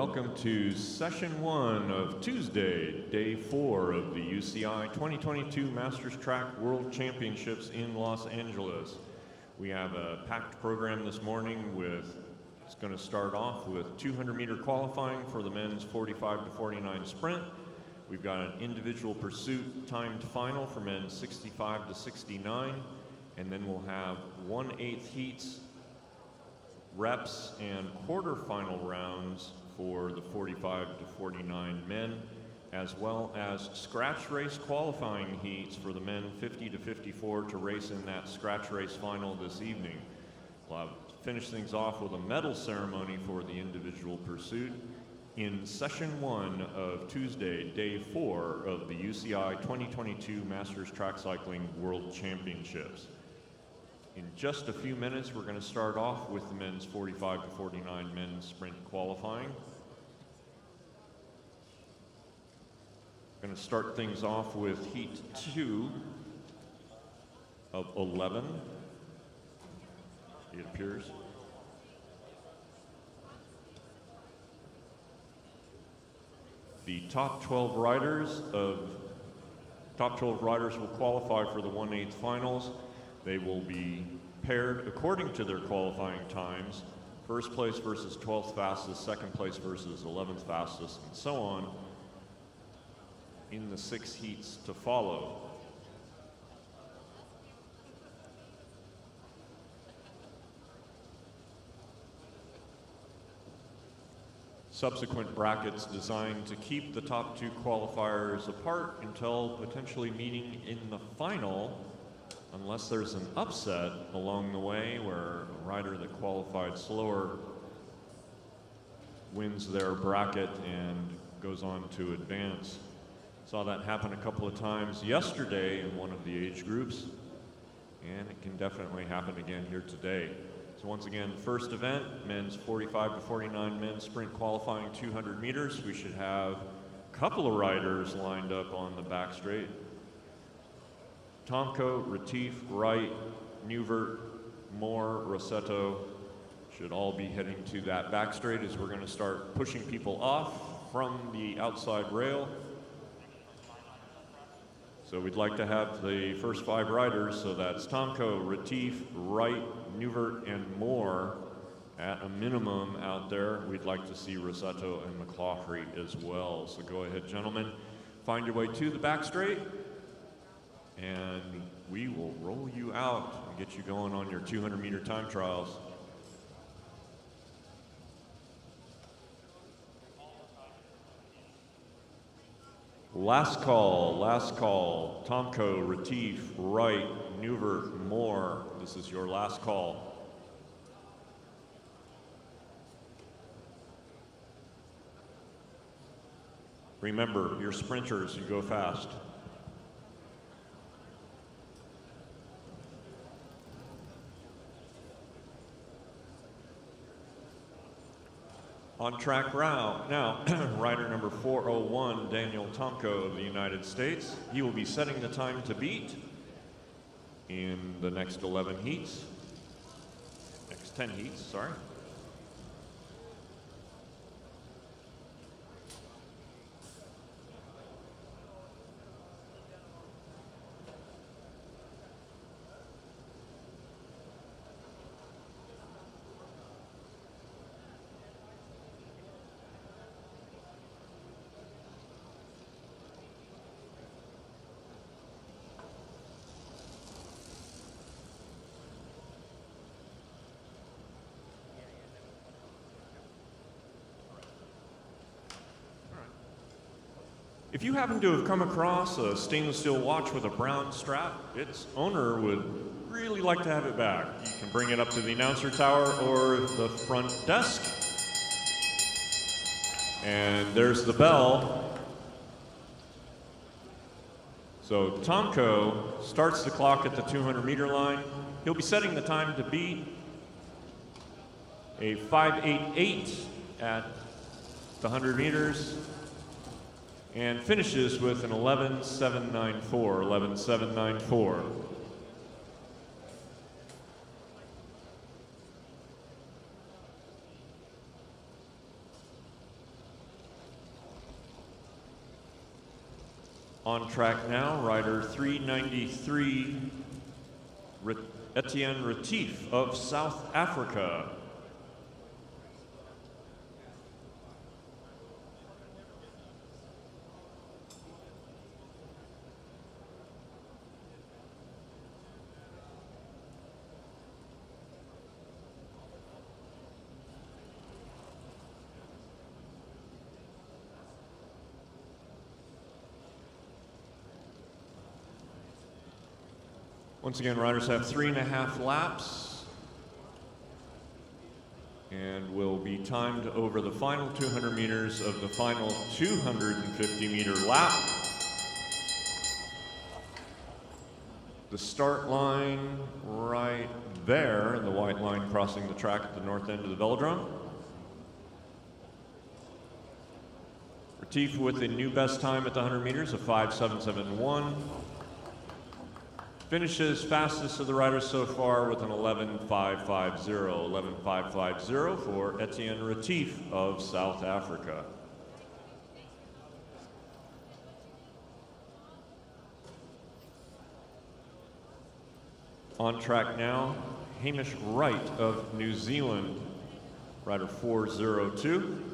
welcome to session 1 of Tuesday, day 4 of the UCI 2022 Masters Track World Championships in Los Angeles. We have a packed program this morning it's going to start off with 200-meter qualifying for the men's 45 to 49 sprint. We've got an individual pursuit timed final for men 65 to 69, and then we'll have 1/8 heats, reps, and quarterfinal rounds for the 45 to 49 men, as well as scratch race qualifying heats for the men 50 to 54 to race in that scratch race final this evening. We'll finish things off with a medal ceremony for the individual pursuit in session 1 of Tuesday, day 4 of the UCI 2022 Masters Track Cycling World Championships. In just a few minutes, we're going to start off with the men's 45 to 49 men's sprint qualifying. Going to start things off with heat 2 of 11, it appears. The top 12 riders will qualify for the 1/8 finals. They will be paired according to their qualifying times, first place versus 12th fastest, second place versus 11th fastest, and so on, in the 6 heats to follow. Subsequent brackets designed to keep the top 2 qualifiers apart until potentially meeting in the final, unless there's an upset along the way where a rider that qualified slower wins their bracket and goes on to advance. Saw that happen a couple of times yesterday in one of the age groups, and it can definitely happen again here today. So once again, first event, men's 45 to 49 men's sprint qualifying 200 meters. We should have a couple of riders lined up on the back straight. Tomko, Retief, Wright, Newvert, Moore, Rossetto should all be heading to that back straight as we're going to start pushing people off from the outside rail. So we'd like to have the first 5 riders, so that's Tomko, Retief, Wright, Newvert, and Moore at a minimum out there. We'd like to see Rossetto and McClaughery as well. So go ahead, gentlemen, find your way to the back straight, and we will roll you out and get you going on your 200-meter time trials. Last call. Tomko, Retief, Wright, Newvert, Moore. This is your last call. Remember, you're sprinters, you go fast. On track route now, rider number 401, Daniel Tomko of the United States. He will be setting the time to beat in the next 10 heats, sorry. If you happen to have come across a stainless steel watch with a brown strap, its owner would really like to have it back. You can bring it up to the announcer tower or the front desk. And there's the bell. So Tomko starts the clock at the 200-meter line. He'll be setting the time to beat a 5:88 at the 100 meters. And finishes with an 11:794. On track now, rider 393, Etienne Retief of South Africa. Once again, riders have 3.5 laps and will be timed over the final 200 meters of the final 250-meter lap. The start line right there, the white line crossing the track at the north end of the velodrome. Retief with a new best time at the 100 meters of 5:7:71. Finishes fastest of the riders so far with an 11:550. 11:550 for Etienne Retief of South Africa. On track now, Hamish Wright of New Zealand, rider 402.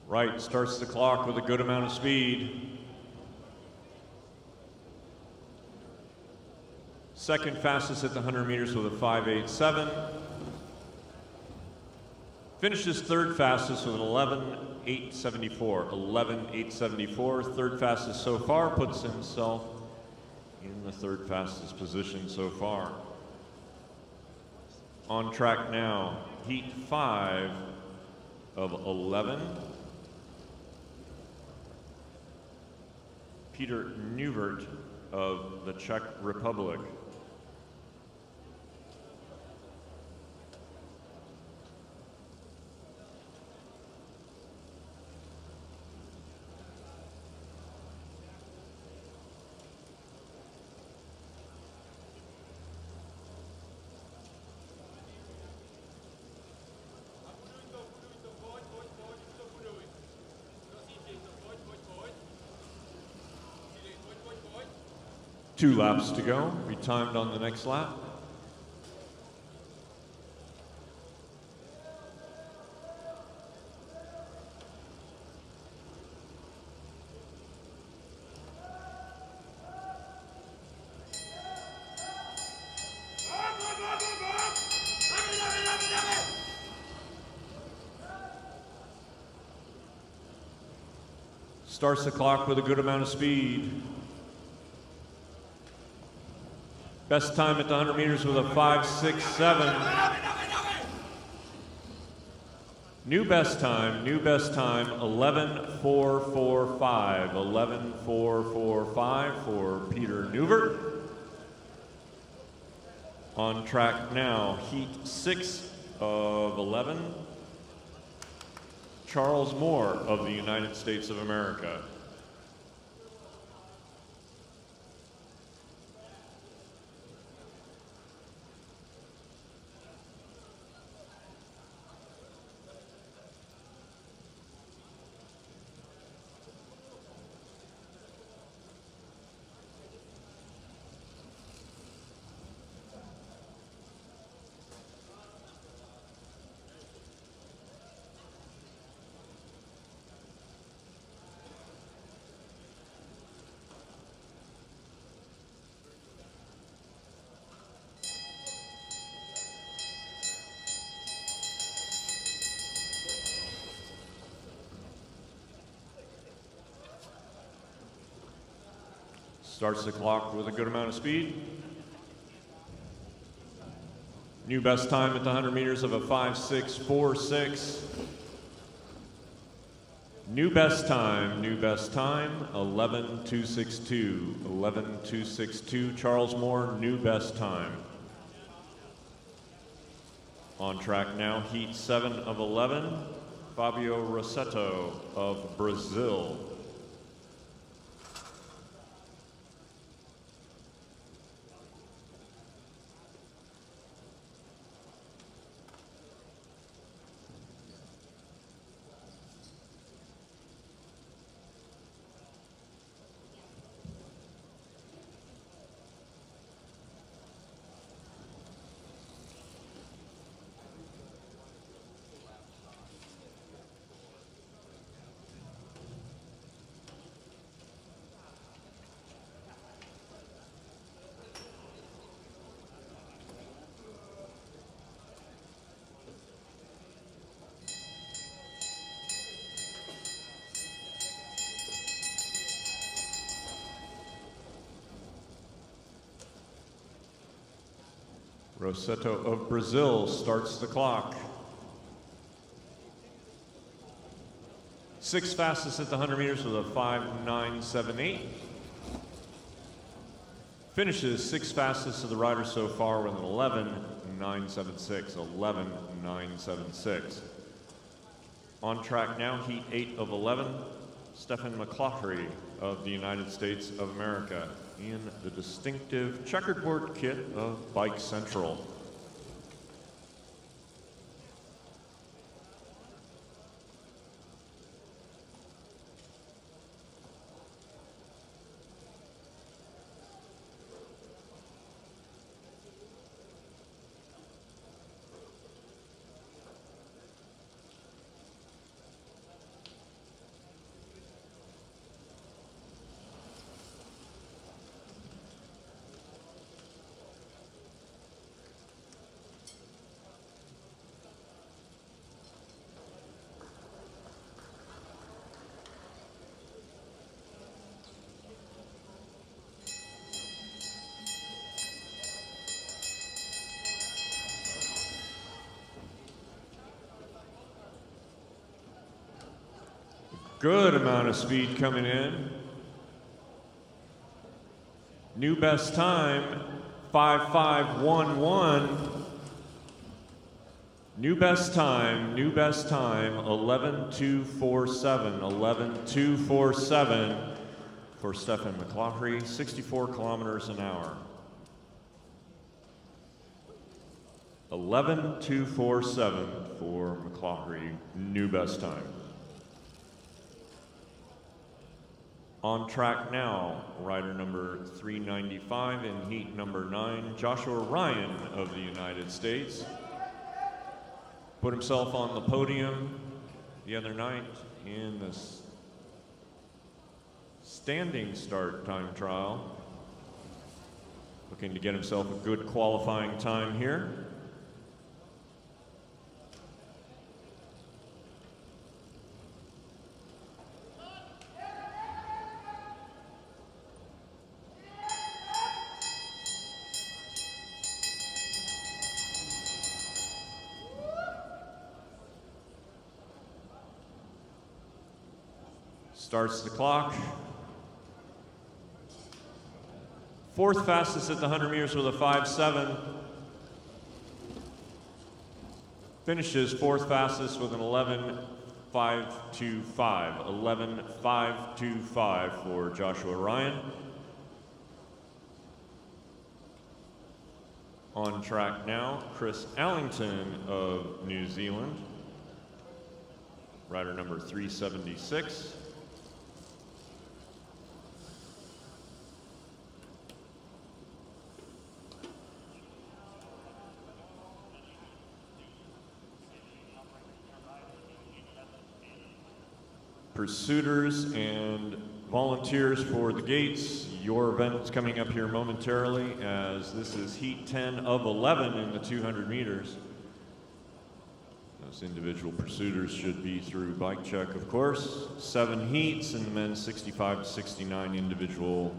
Wright starts the clock with a good amount of speed. Second fastest at the 100 meters with a 5:87. Finishes third fastest with an 11:874. 11:874, third fastest so far, puts himself in the third fastest position so far. On track now, heat 5 of 11. Peter Nuvert of the Czech Republic. Two laps to go, be timed on the next lap. Starts the clock with a good amount of speed. Best time at the 100 meters with a 5:67. New best time, 11:445. 11:445 for Peter Nuvert. On track now, heat 6 of 11. Charles Moore of the United States of America. Starts the clock with a good amount of speed. New best time at the 100 meters of a 5.646. New best time, 11.262. 11.262, Charles Moore, new best time. On track now, heat 7 of 11, Fabio Rossetto of Brazil. Rossetto of Brazil starts the clock. 6th fastest at the 100 meters with a 5.978. Finishes 6th fastest of the riders so far with an 11.976. 11.976. On track now, heat 8 of 11, Stephen McClaughry of the United States of America in the distinctive checkerboard kit of Bike Central. Good amount of speed coming in. New best time, 5.511. New best time, 11.247. 11.247 for Stephen McClaughry, 64 kilometers an hour. 11.247 for McClaughry, new best time. On track now, rider number 395 in heat number 9, Joshua Ryan of the United States. Put himself on the podium the other night in the standing start time trial. Looking to get himself a good qualifying time here. Starts the clock. 4th fastest at the 100 meters with a 5.7. Finishes 4th fastest with an 11.525. 11.525 for Joshua Ryan. On track now, Chris Allington of New Zealand. Rider number 376. Pursuiters and volunteers for the gates, your event is coming up here momentarily as this is heat 10 of 11 in the 200 meters. Those individual pursuiters should be through bike check, of course. 7 heats in the men's 65 to 69 individual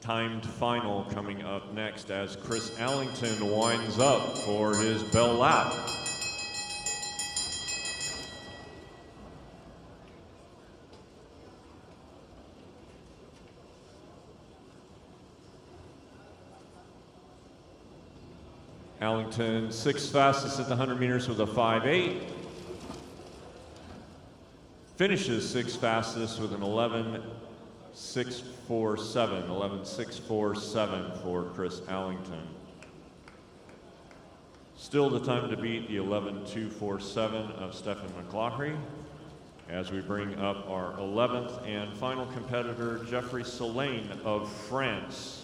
timed final coming up next as Chris Allington winds up for his bell lap. Allington, 6th fastest at the 100 meters with a 5.8. Finishes 6th fastest with an 11.647. 11.647 for Chris Allington. Still the time to beat the 11.247 of Stephen McLaughlin. As we bring up our 11th and final competitor, Jeffrey Solane of France.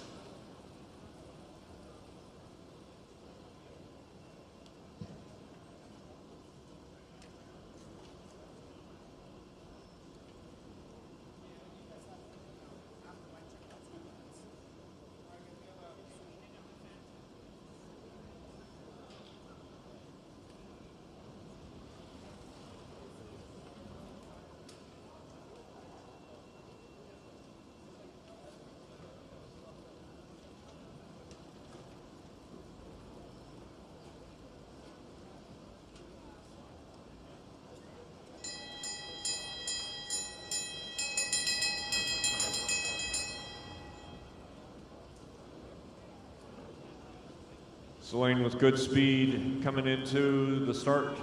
Solane with good speed coming into the start.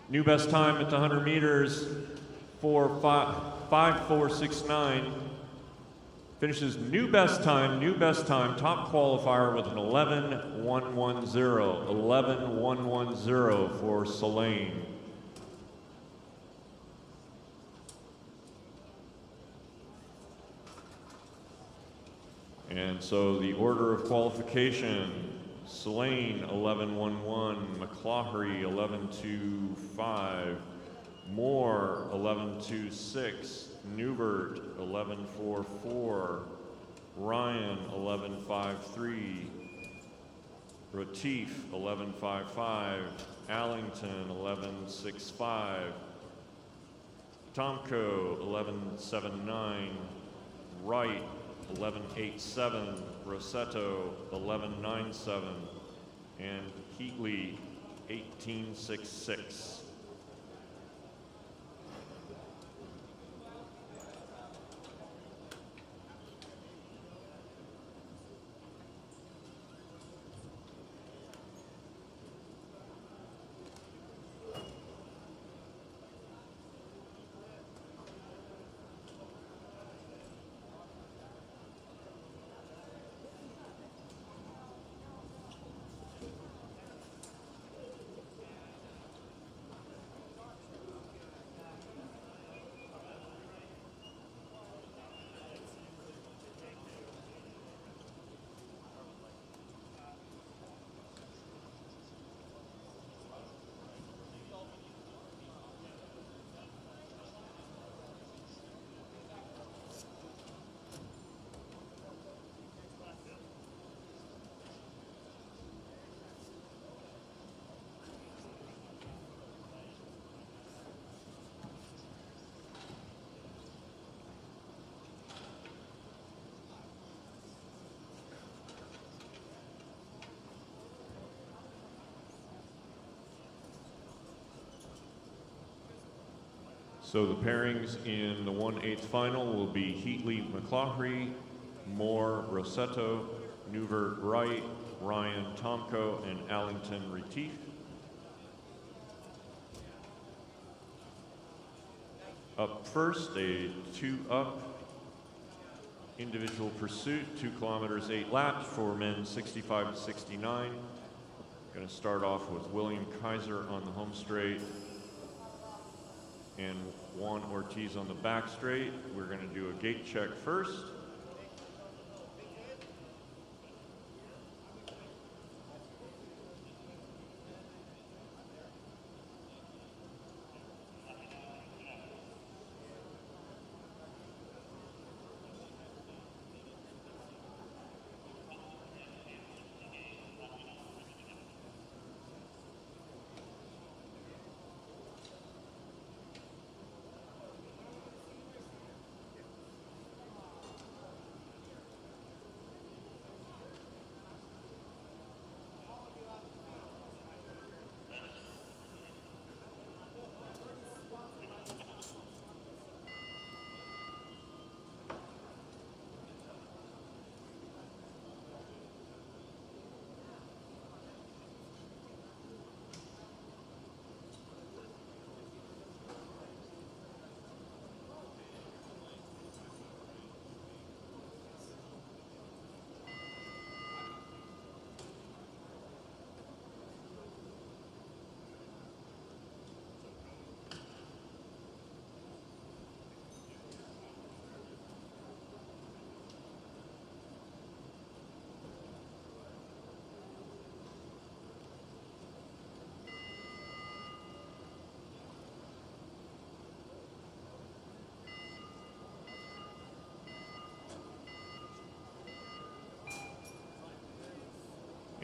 New best time at the 100 meters, 5.469. Finishes new best time, top qualifier with an 11.110. 11.110 for Solane. And so the order of qualification: Solane 11.11, McLaughlin 11.25, Moore 11.26, Newbert 11.44, Ryan 11.53, Retief 11.55, Allington 11.65, Tomko 11.79, Wright 11.87, Rossetto 11.97, and Heatley 18.66. So the pairings in the 1/8 final will be Heatley McLaughlin, Moore Rossetto, Newbert Wright, Ryan Tomko, and Allington Retief. Up first, a 2-up individual pursuit, 2 kilometers, 8 laps for men 65 to 69. Going to start off with William Kaiser on the home straight and Juan Ortiz on the back straight. We're going to do a gate check first.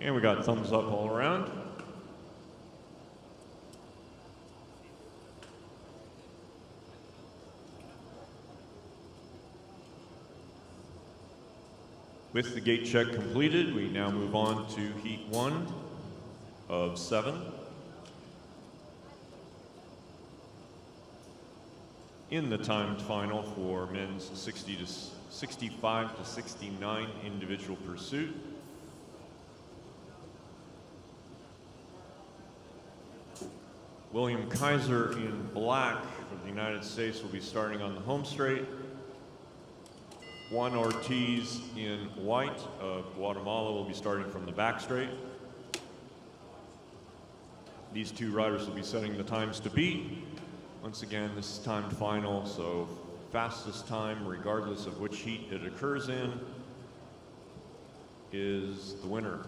And we got thumbs up all around. With the gate check completed, we now move on to heat 1 of 7. In the timed final for men's 65 to 69 individual pursuit. William Kaiser in black for the United States will be starting on the home straight. Juan Ortiz in white of Guatemala will be starting from the back straight. These two riders will be setting the times to beat. Once again, this is timed final, so fastest time, regardless of which heat it occurs in, is the winner.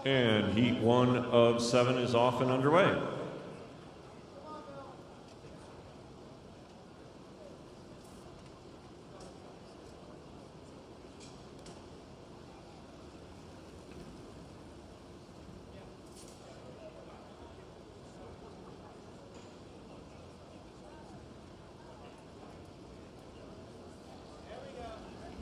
And heat 1 of 7 is off and underway.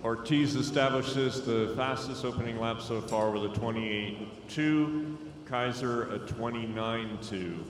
Ortiz establishes the fastest opening lap so far with a 28.2, Kaiser a 29.2.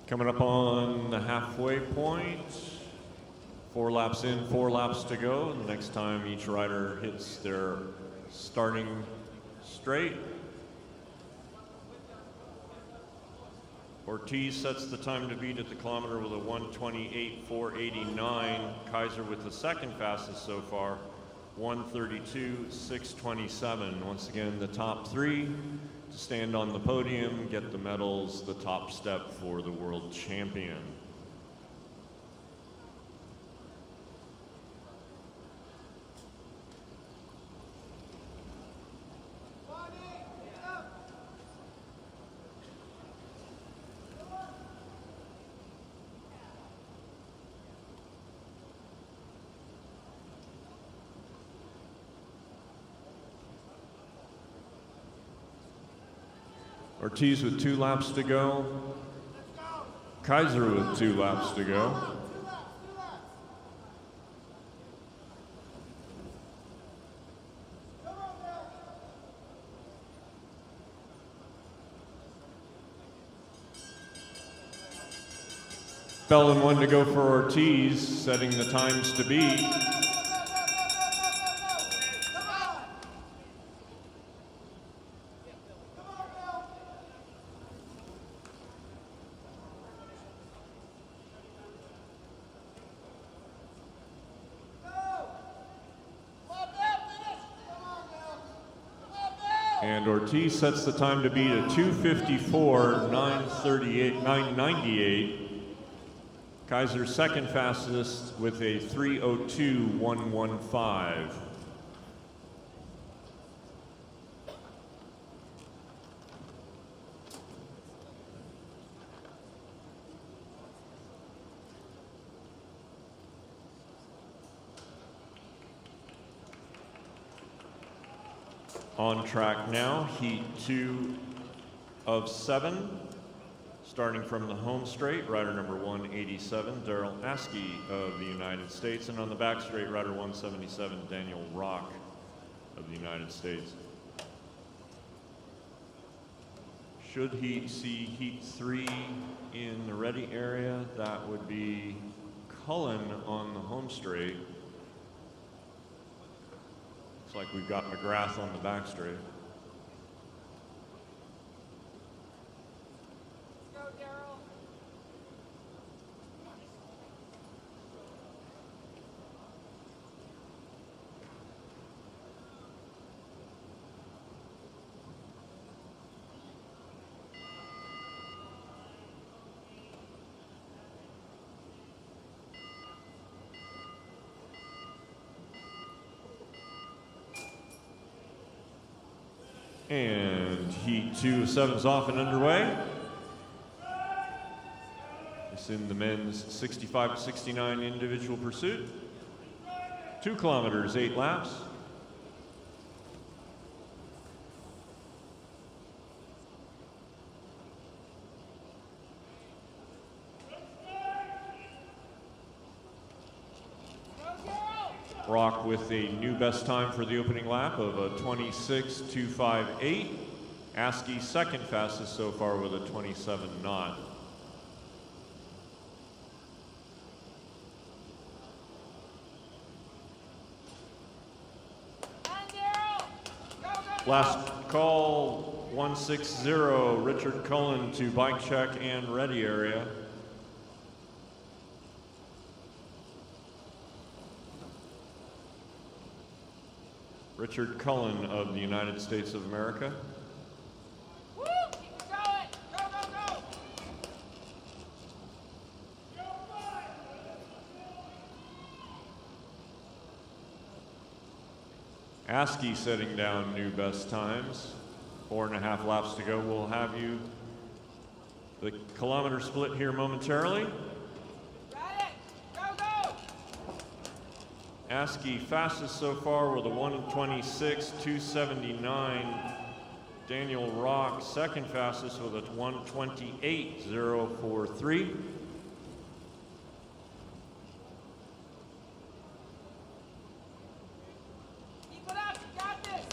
Coming up on the halfway point, 4 laps in, 4 laps to go. The next time each rider hits their starting straight. Ortiz sets the time to beat at the kilometer with a 1:28.489. Kaiser with the second fastest so far, 1:32.627. Once again, the top 3 to stand on the podium, get the medals, the top step for the world champion. Ortiz with 2 laps to go. Kaiser with 2 laps to go. Bell and 1 to go for Ortiz, setting the times to beat. And Ortiz sets the time to beat a 2:54.998. Kaiser second fastest with a 3:02.115. On track now, heat 2 of 7. Starting from the home straight, rider number 187, Daryl Askey of the United States, and on the back straight, rider 177, Daniel Rock of the United States. Should he see heat 3 in the ready area, that would be Cullen on the home straight. Looks like we've got McGrath on the back straight. And heat 2 of 7's off and underway. It's in the men's 65 to 69 individual pursuit. 2 kilometers, 8 laps. Rock with a new best time for the opening lap of a 26.258. Askey second fastest so far with a 27 knot. Last call, 160, Richard Cullen to bike check and ready area. Richard Cullen of the United States of America. Woo! Keep it going! Go, go, go! Askey setting down new best times. 4.5 laps to go. We'll have you the kilometer split here momentarily. Askey fastest so far with a 1:26.279. Daniel Rock second fastest with a 1:28.043. Keep it up, you got this.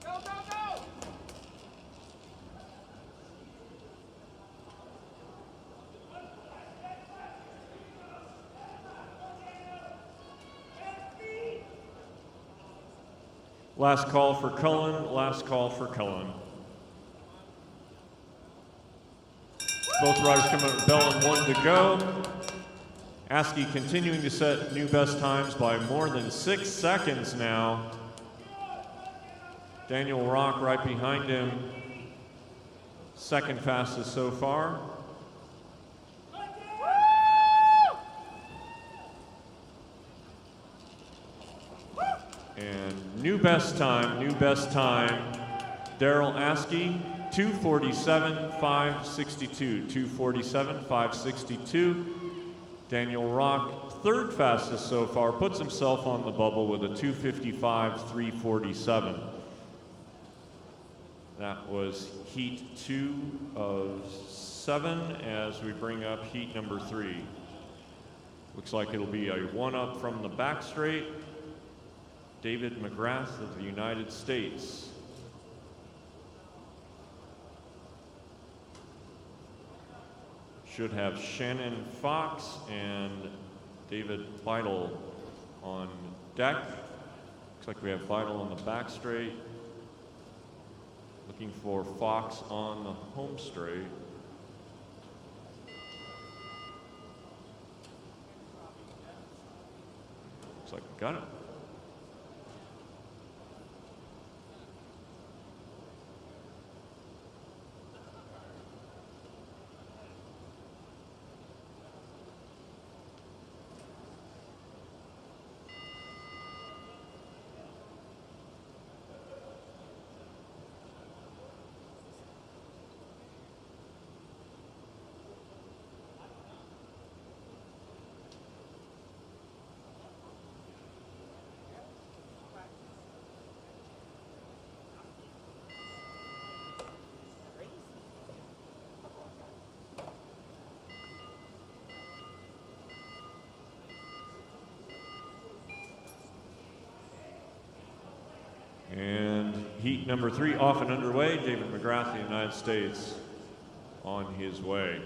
Go, go, go! Last call for Cullen, last call for Cullen. Both riders come out with bell and 1 to go. Askey continuing to set new best times by more than 6 seconds now. Daniel Rock right behind him, second fastest so far. And new best time, Daryl Askey, 2:47.562, 2:47.562. Daniel Rock, third fastest so far, puts himself on the bubble with a 2:55.347. That was heat 2 of 7 as we bring up heat number 3. Looks like it'll be a 1-up from the back straight. David McGrath of the United States. Should have Shannon Fox and David Beidel on deck. Looks like we have Beidel on the back straight. Looking for Fox on the home straight. Looks like we got it. heat number 3 off and underway. David McGrath, the United States, on his way.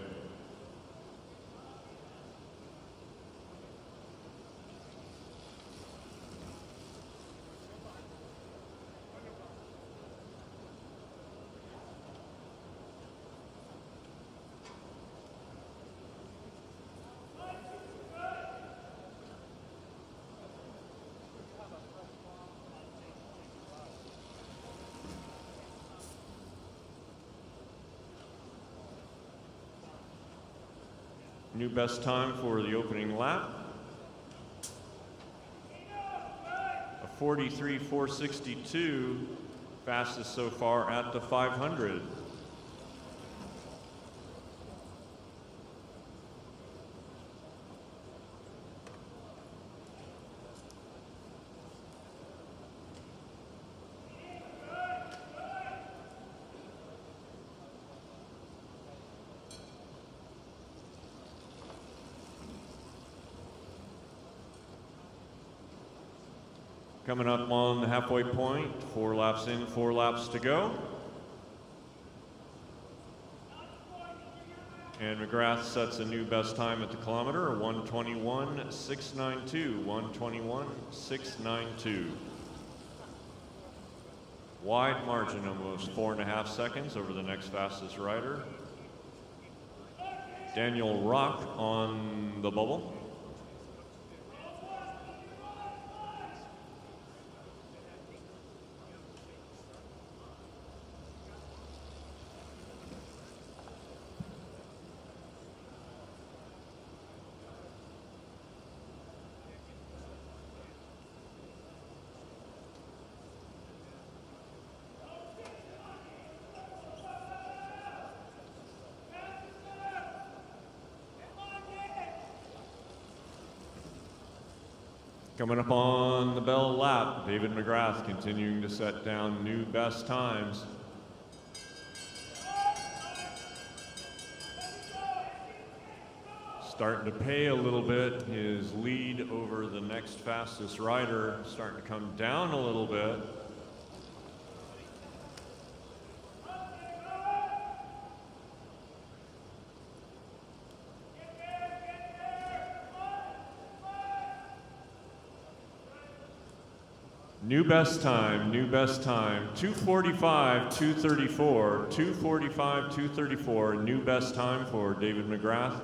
New best time for the opening lap. A 43.462, fastest so far at the 500. Coming up on the halfway point, 4 laps in, 4 laps to go. And McGrath sets a new best time at the kilometer, 1:21.692, 1:21.692. Wide margin, almost 4.5 seconds over the next fastest rider. Daniel Rock on the bubble. Coming up on the bell lap, David McGrath continuing to set down new best times. Starting to pay a little bit. His lead over the next fastest rider starting to come down a little bit. New best time, 2:45, 2:34, 2:45, 2:34, new best time for David McGrath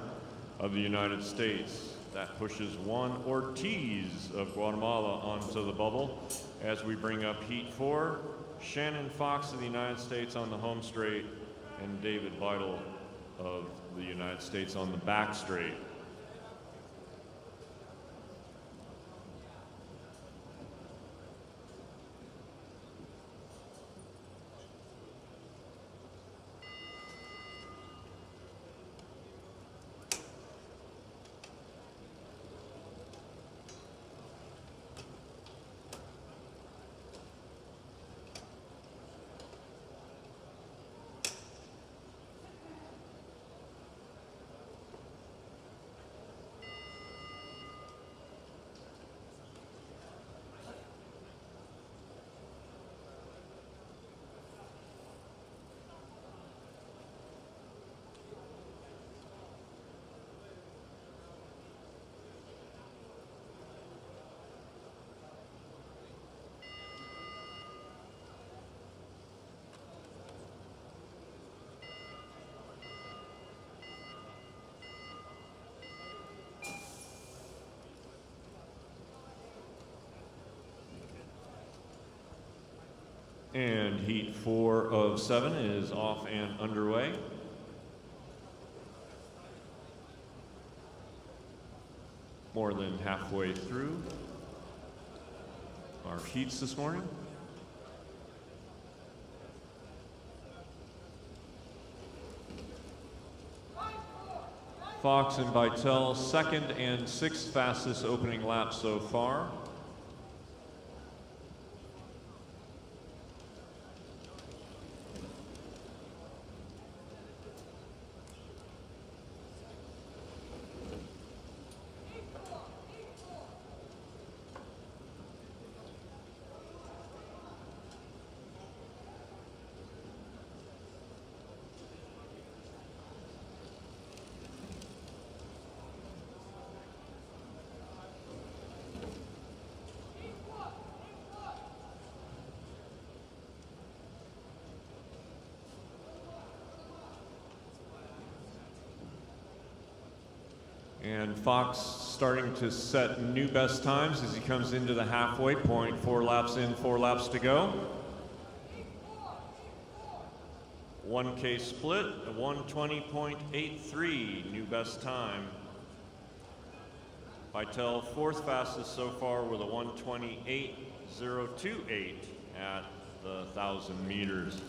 of the United States. That pushes Juan Ortiz of Guatemala onto the bubble as we bring up heat 4. Shannon Fox of the United States on the home straight and David Vital of the United States on the back straight. And heat 4 of 7 is off and underway. More than halfway through our heats this morning. Fox and Vital, second and sixth fastest opening laps so far. And Fox starting to set new best times as he comes into the halfway point. 4 laps in, 4 laps to go. 1K split, a 1:20.83, new best time. Vittel 4th fastest so far with a 1:28.028 at the 1,000 meters.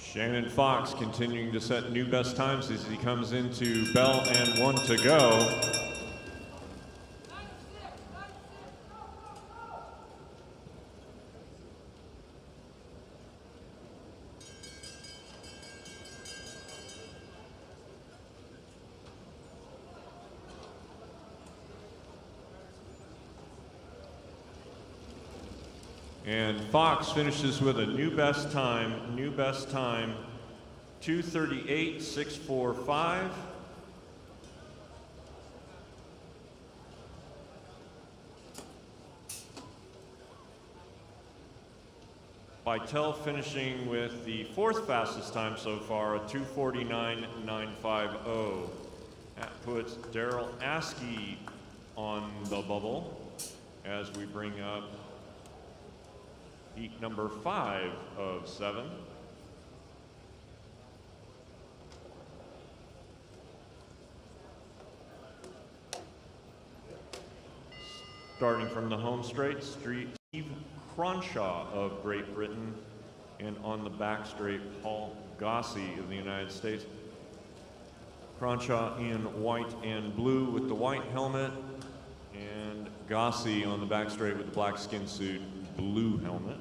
Shannon Fox continuing to set new best times as he comes into bell and 1 to go. And Fox finishes with a new best time, 2:38.645. Vittel finishing with the 4th fastest time so far, a 2:49.950. That puts Daryl Askey on the bubble as we bring up heat number 5 of 7. Starting from the home straight, Steve Cronshaw of Great Britain, and on the back straight, Paul Gossi of the United States. Cronshaw in white and blue with the white helmet, and Gossi on the back straight with the black skin suit, blue helmet.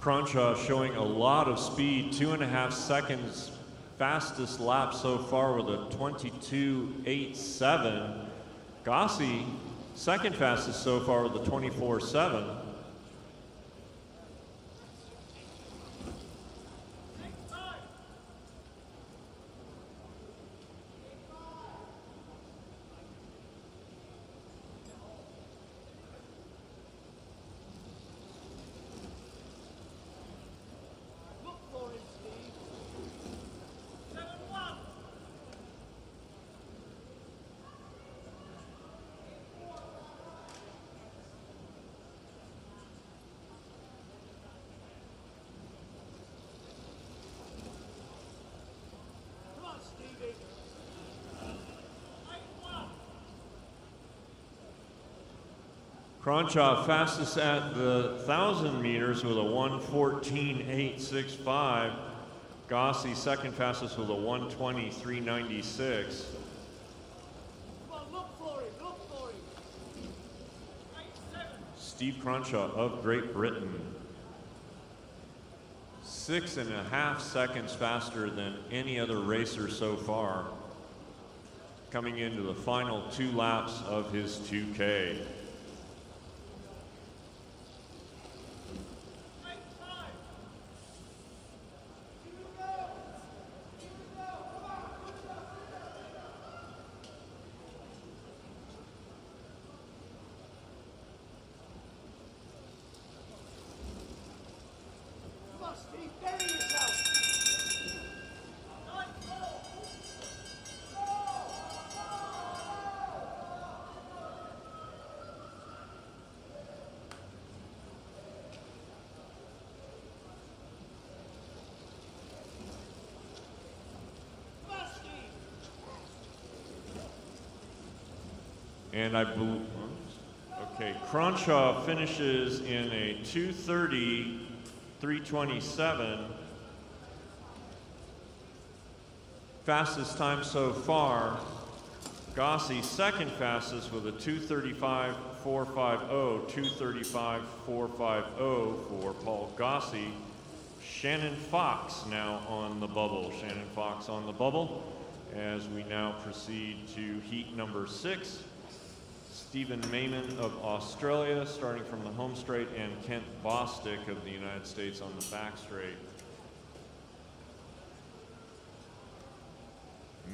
Cronshaw showing a lot of speed, 2.5 seconds fastest lap so far with a 22.87. Gossi, 2nd fastest so far with a 24.7. Cronshaw fastest at the 1,000 meters with a 1:14.865. Gossi 2nd fastest with a 1:23.96. Steve Cronshaw of Great Britain. 6.5 seconds faster than any other racer so far. Coming into the final 2 laps of his 2K. Steve, bury yourself. And I believe, okay, Cronshaw finishes in a 2:30, 3:27. Fastest time so far. Gossi second fastest with a 2:35.450, 2:35.450 for Paul Gossi. Shannon Fox now on the bubble. Shannon Fox on the bubble as we now proceed to heat number 6. Stephen Mayman of Australia starting from the home straight, and Kent Bostic of the United States on the back straight.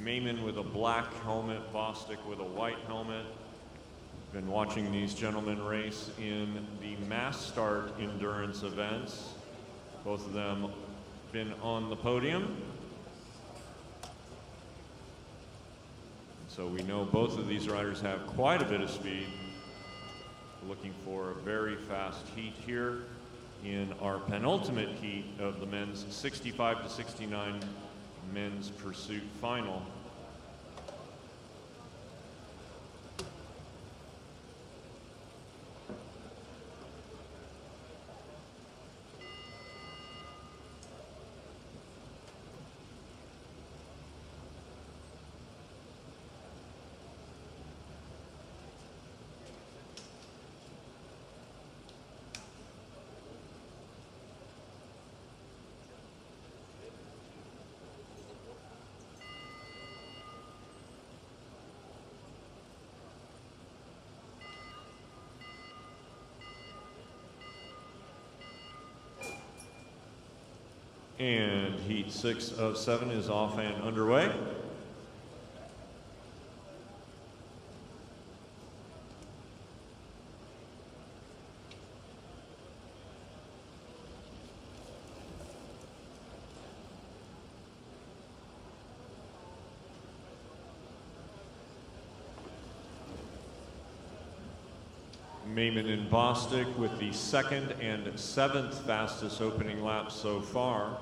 Mayman with a black helmet, Bostic with a white helmet. Been watching these gentlemen race in the mass start endurance events. Both of them been on the podium. So we know both of these riders have quite a bit of speed. Looking for a very fast heat here in our penultimate heat of the men's 65 to 69 men's pursuit final. And heat 6 of 7 is off and underway. Mayman and Bostic with the 2nd and 7th fastest opening laps so far.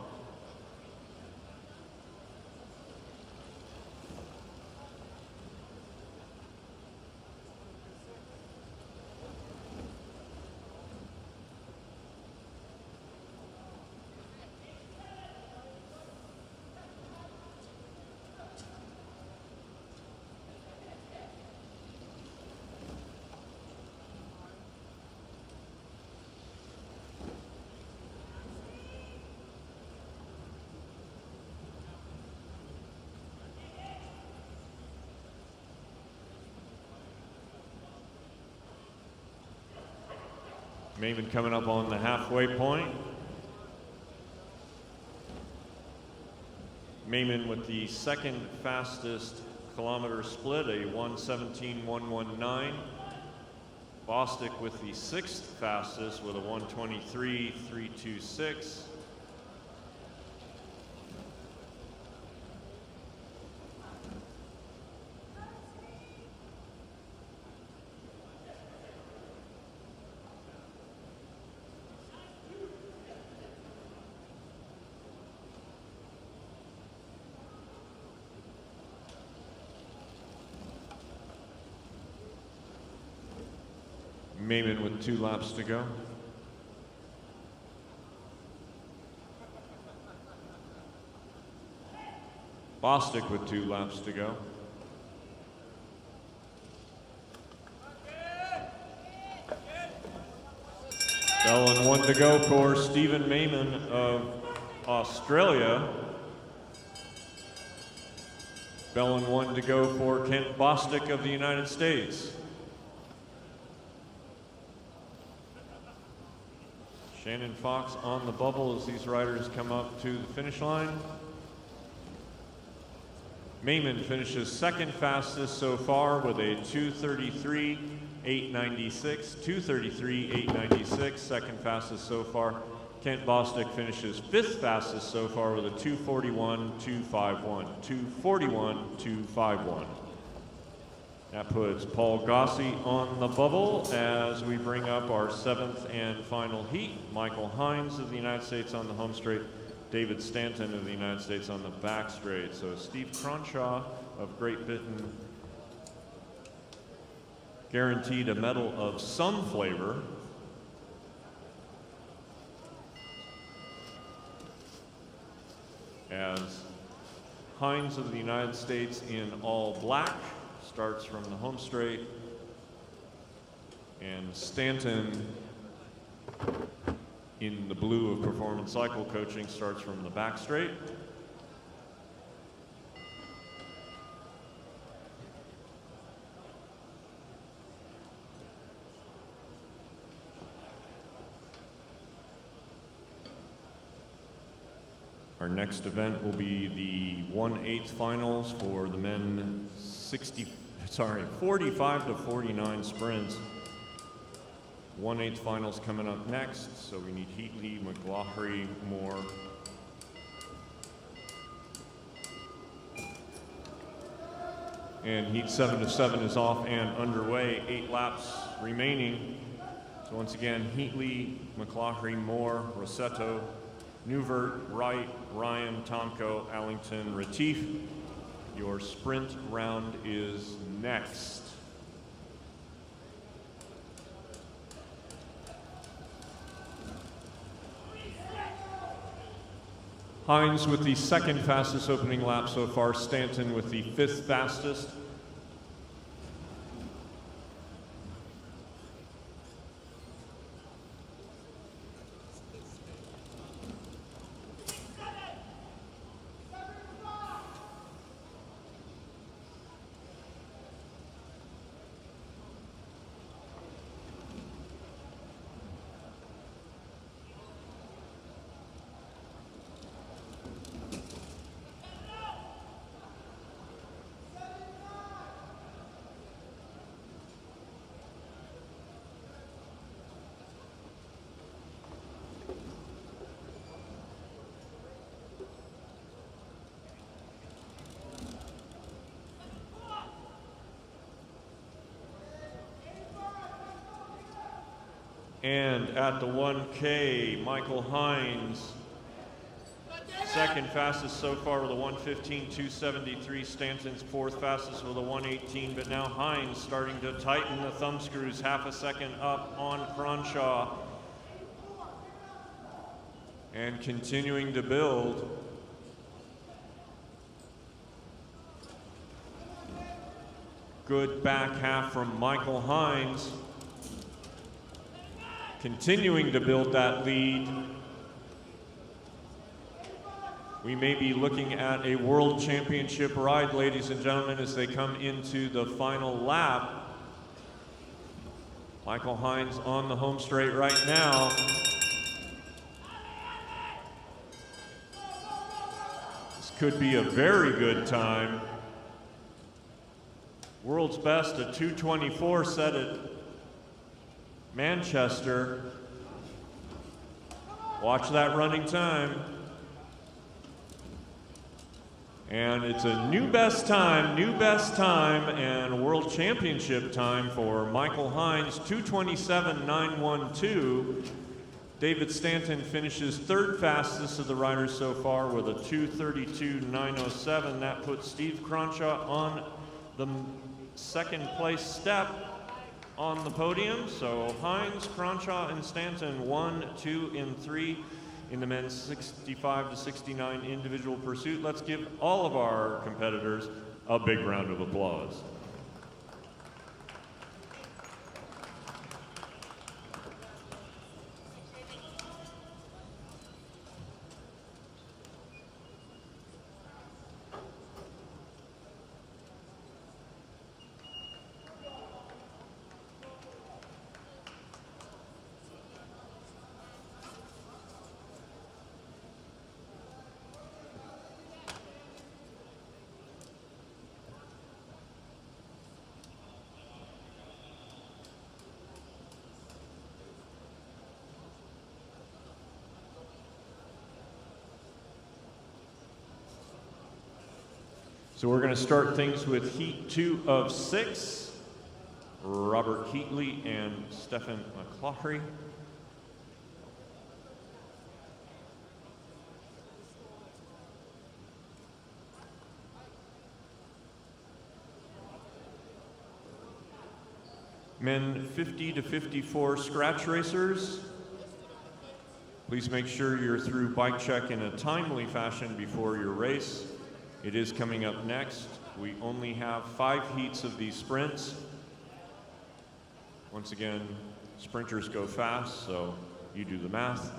Mayman coming up on the halfway point. Mayman with the 2nd fastest kilometer split, a 1:17.119. Bostic with the 6th fastest with a 1:23.326. Mayman with 2 laps to go. Bostic with 2 laps to go. Bell and 1 to go for Stephen Mayman of Australia. Bell and 1 to go for Kent Bostic of the United States. Shannon Fox on the bubble as these riders come up to the finish line. Mayman finishes 2nd fastest so far with a 2:33.896, 2:33.896. 2nd fastest so far. Kent Bostic finishes 5th fastest so far with a 2:41.251. 2:41.251. That puts Paul Gossi on the bubble as we bring up our 7th and final heat. Michael Hines of the United States on the home straight, David Stanton of the United States on the back straight. So Steve Cronshaw of Great Britain guaranteed a medal of some flavor. As Hines of the United States in all black starts from the home straight, and Stanton in the blue of performance cycle coaching starts from the back straight. Our next event will be the 1/8 finals for the men 45 to 49 sprints. 1/8 finals coming up next, so we need Heatley, McLaughlin, Moore. And heat 7 to 7 is off and underway, 8 laps remaining. So once again, Heatley, McLaughlin, Moore, Rossetto, Newvert, Wright, Ryan, Tomko, Allington, Retief. Your sprint round is next. Hines with the 2nd fastest opening lap so far, Stanton with the 5th fastest. And at the 1K, Michael Hines, 2nd fastest so far with a 1:15.273. Stanton's 4th fastest with a 1:18. But now Hines starting to tighten the thumb screws, half a second up on Cronshaw. And continuing to build. Good back half from Michael Hines. Continuing to build that lead. We may be looking at a world championship ride, ladies and gentlemen, as they come into the final lap. Michael Hines on the home straight right now. This could be a very good time. World's best, a 2:24 set at Manchester. Watch that running time. And it's a new best time, and world championship time for Michael Hines, 2:27.912. David Stanton finishes 3rd fastest of the riders so far with a 2:32.907. That puts Steve Cronshaw on the 2nd place step on the podium. So Hines, Cronshaw, and Stanton 1, 2, and 3 in the men's 65 to 69 individual pursuit. Let's give all of our competitors a big round of applause. So we're going to start things with heat 2 of 6. Robert Heatley and Stephen McClaughry. Men 50 to 54 scratch racers. Please make sure you're through bike check in a timely fashion before your race. It is coming up next. We only have 5 heats of these sprints. Once again, sprinters go fast, so you do the math.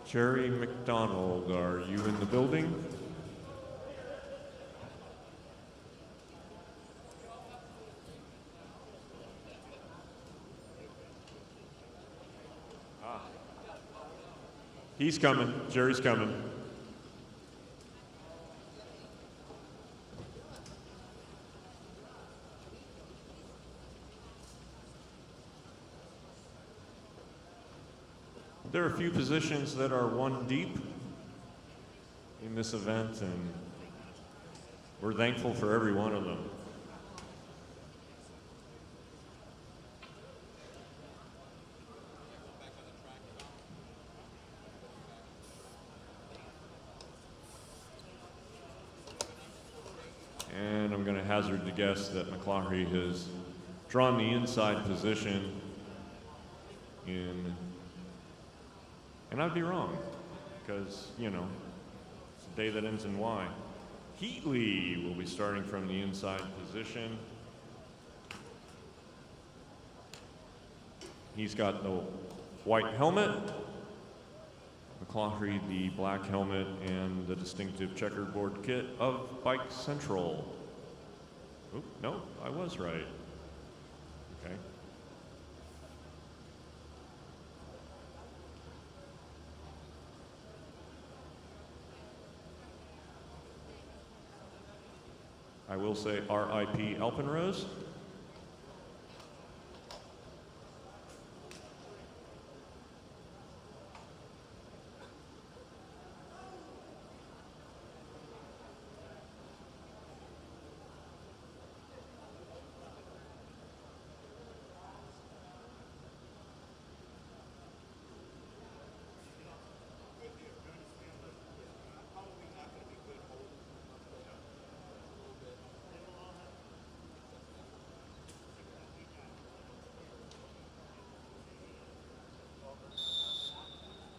Jerry McDonald, are you in the building? He's coming. Jerry's coming. There are a few positions that are 1 deep in this event, and we're thankful for every one of them. And I'm going to hazard to guess that McClaughry has drawn the inside position in, and I'd be wrong, because, you know, it's a day that ends in Y. Heatley will be starting from the inside position. He's got the white helmet, McClaughry the black helmet, and the distinctive checkerboard kit of Bike Central. Oop, no, I was right. Okay. I will say RIP Alpenrose.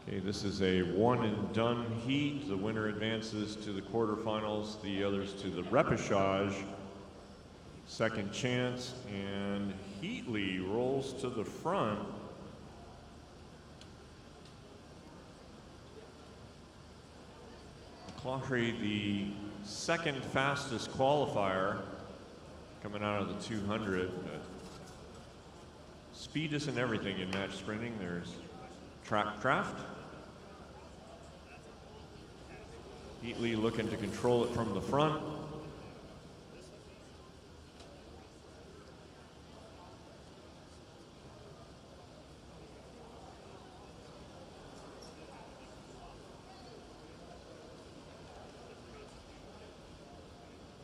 Okay, this is a one and done heat. The winner advances to the quarterfinals, the others to the repechage. Second chance, and Heatley rolls to the front. McClaughry, the second fastest qualifier, coming out of the 200. Speed isn't everything in match sprinting. There's track craft. Heatley looking to control it from the front.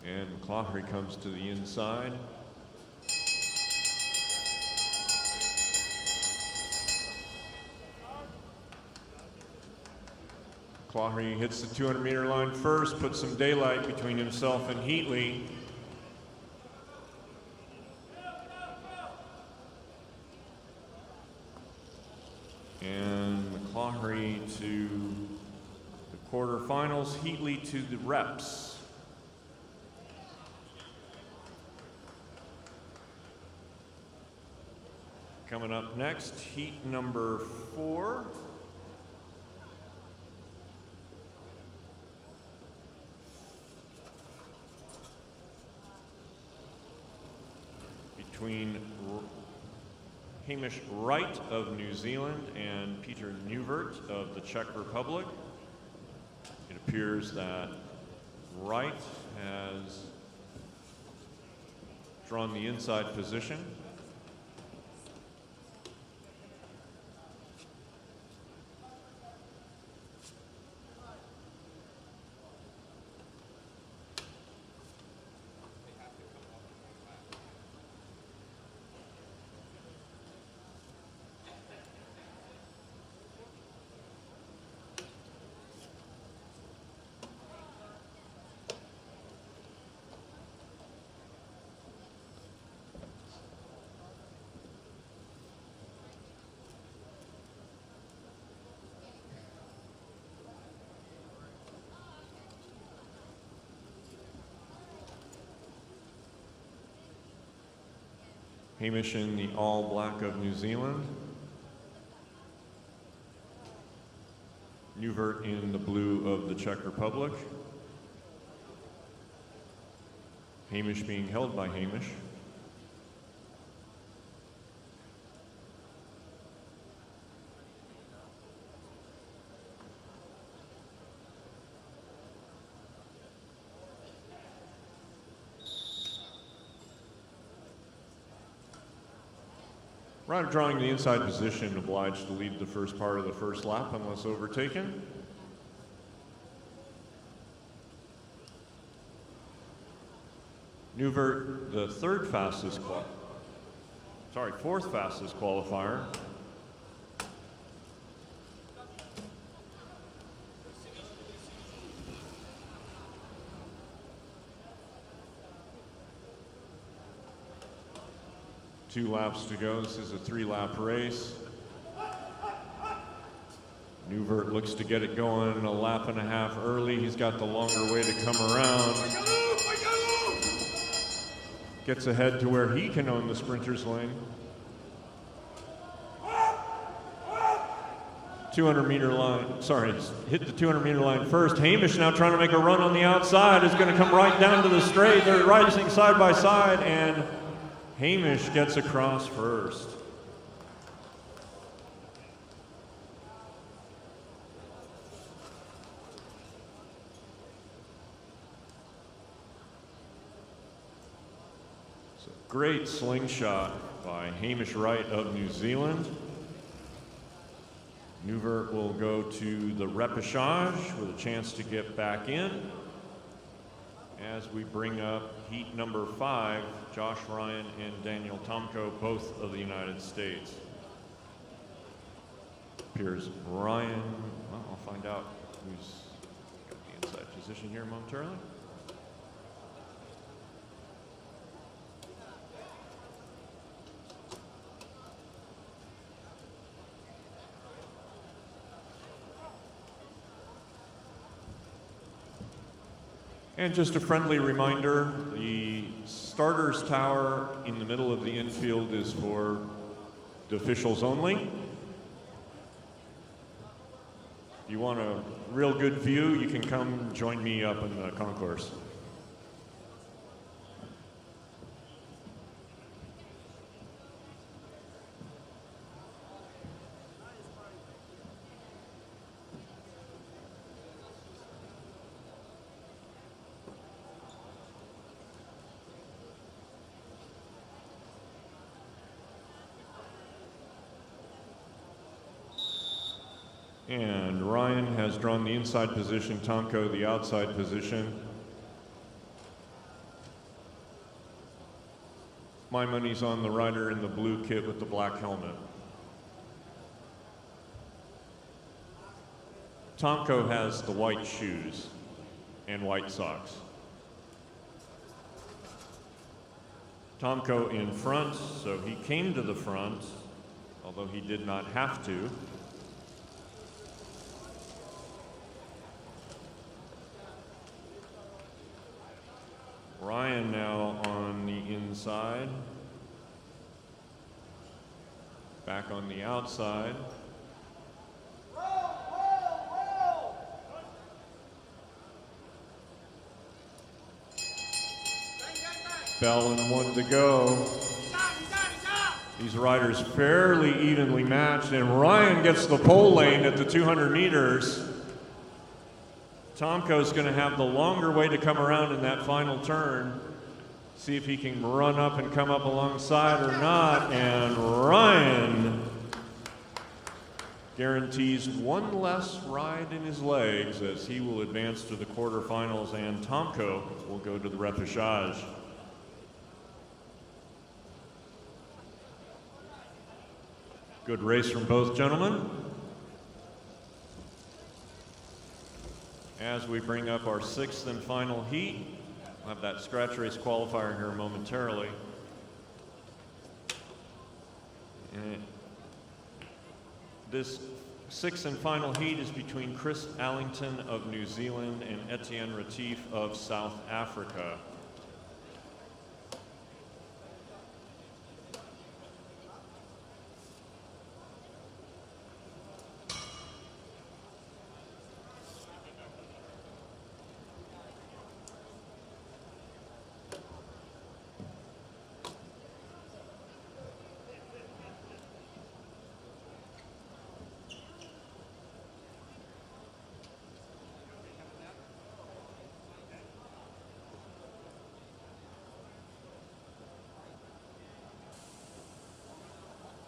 And McClaughry comes to the inside. McClaughry hits the 200-meter line first, puts some daylight between himself and Heatley. And McClaughry to the quarterfinals, Heatley to the reps. Coming up next, heat number 4. Between Hamish Wright of New Zealand and Peter Newvert of the Czech Republic. It appears that Wright has drawn the inside position. Hamish in the all black of New Zealand. Newvert in the blue of the Czech Republic. Hamish being held by Hamish. Rider drawing the inside position, obliged to lead the first part of the first lap unless overtaken. Newvert, the fourth fastest qualifier. Two laps to go. This is a 3-lap race. Newvert looks to get it going a lap and a half early. He's got the longer way to come around. Gets ahead to where he can own the sprinter's lane. 200-meter line, sorry, hit the 200-meter line first. Hamish now trying to make a run on the outside, is going to come right down to the straight. They're rising side by side, and Hamish gets across first. So great slingshot by Hamish Wright of New Zealand. Newvert will go to the repechage with a chance to get back in as we bring up heat number 5, Josh Ryan and Daniel Tomko, both of the United States. Appears Ryan, well, I'll find out who's got the inside position here momentarily. And just a friendly reminder, the starters tower in the middle of the infield is for the officials only. If you want a real good view, you can come join me up in the concourse. And Ryan has drawn the inside position, Tomko the outside position. My money's on the rider in the blue kit with the black helmet. Tomko has the white shoes and white socks. Tomko in front, so he came to the front, although he did not have to. Ryan now on the inside, back on the outside. Bell and 1 to go. These riders fairly evenly matched, and Ryan gets the pole lane at the 200 meters. Tomko's going to have the longer way to come around in that final turn. See if he can run up and come up alongside or not. And Ryan guarantees one less ride in his legs as he will advance to the quarterfinals, and Tomko will go to the repechage. Good race from both gentlemen. As we bring up our 6th and final heat, we'll have that scratch race qualifier here momentarily. And this 6th and final heat is between Chris Allington of New Zealand and Etienne Retief of South Africa.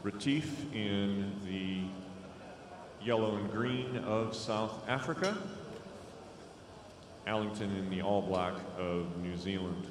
Retief in the yellow and green of South Africa. Allington in the all black of New Zealand.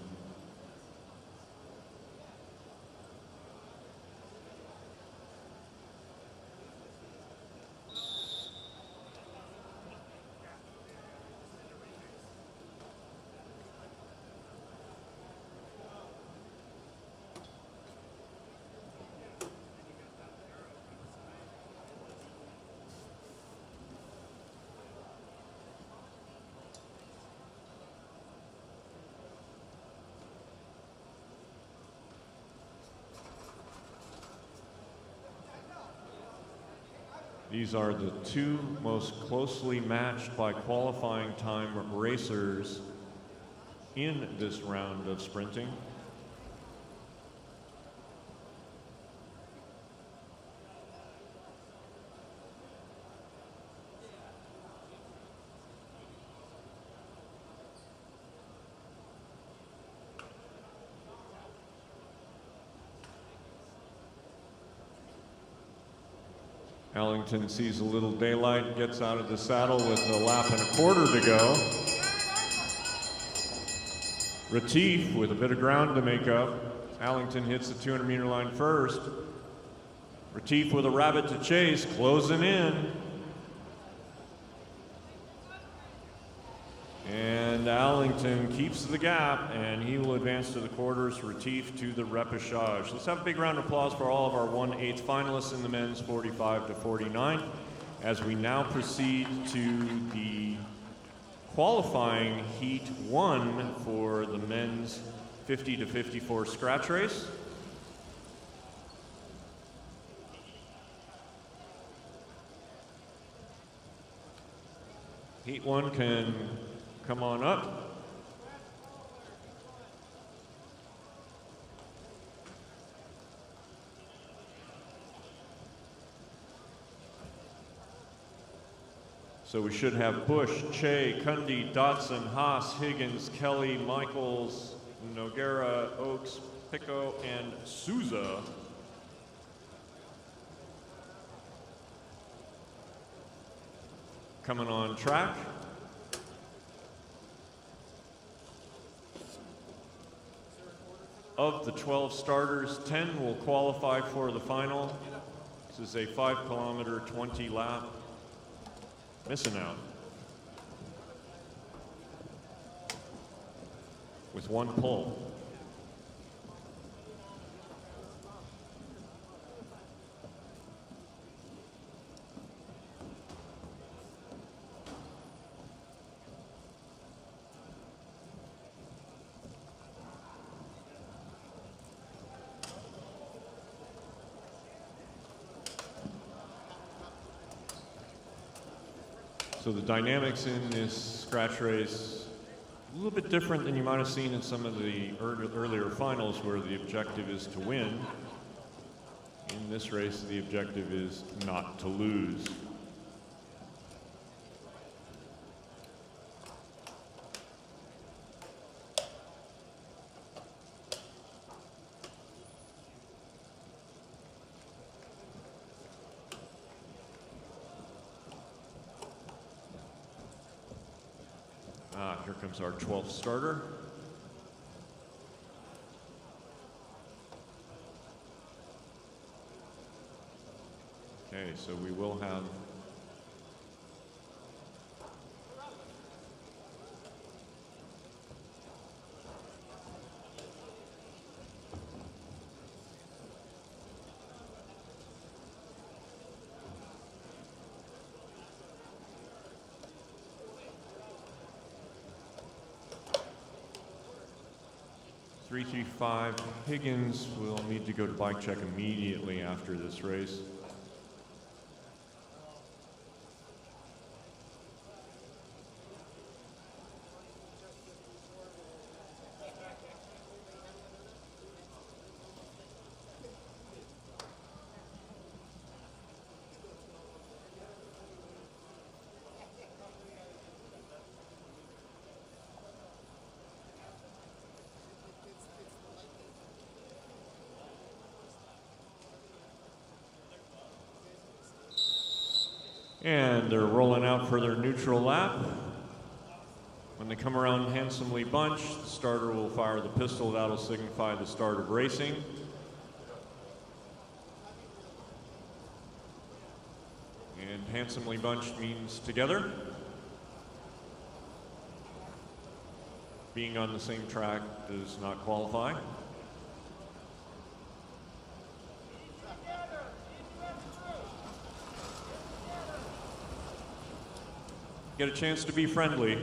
These are the 2 most closely matched by qualifying time racers in this round of sprinting. Allington sees a little daylight, gets out of the saddle with a lap and a quarter to go. Retief with a bit of ground to make up. Allington hits the 200-meter line first. Retief with a rabbit to chase, closing in. And Allington keeps the gap, and he will advance to the quarters. Retief to the repechage. Let's have a big round of applause for all of our 1/8 finalists in the men's 45 to 49 as we now proceed to the qualifying heat 1 for the men's 50 to 54 scratch race. Heat 1 can come on up. So we should have Bush, Che, Cundy, Dotson, Haas, Higgins, Kelly, Michaels, Noguera, Oaks, Pico, and Souza. Coming on track. Of the 12 starters, 10 will qualify for the final. This is a 5-kilometer, 20-lap. Missing out. With 1 pull. So the dynamics in this scratch race, a little bit different than you might have seen in some of the earlier finals where the objective is to win. In this race, the objective is not to lose. Here comes our 12th starter. Okay, so we will have .335 Higgins will need to go to bike check immediately after this race. And they're rolling out for their neutral lap. When they come around handsomely bunched, the starter will fire the pistol. That'll signify the start of racing. And handsomely bunched means together. Being on the same track does not qualify. Get a chance to be friendly.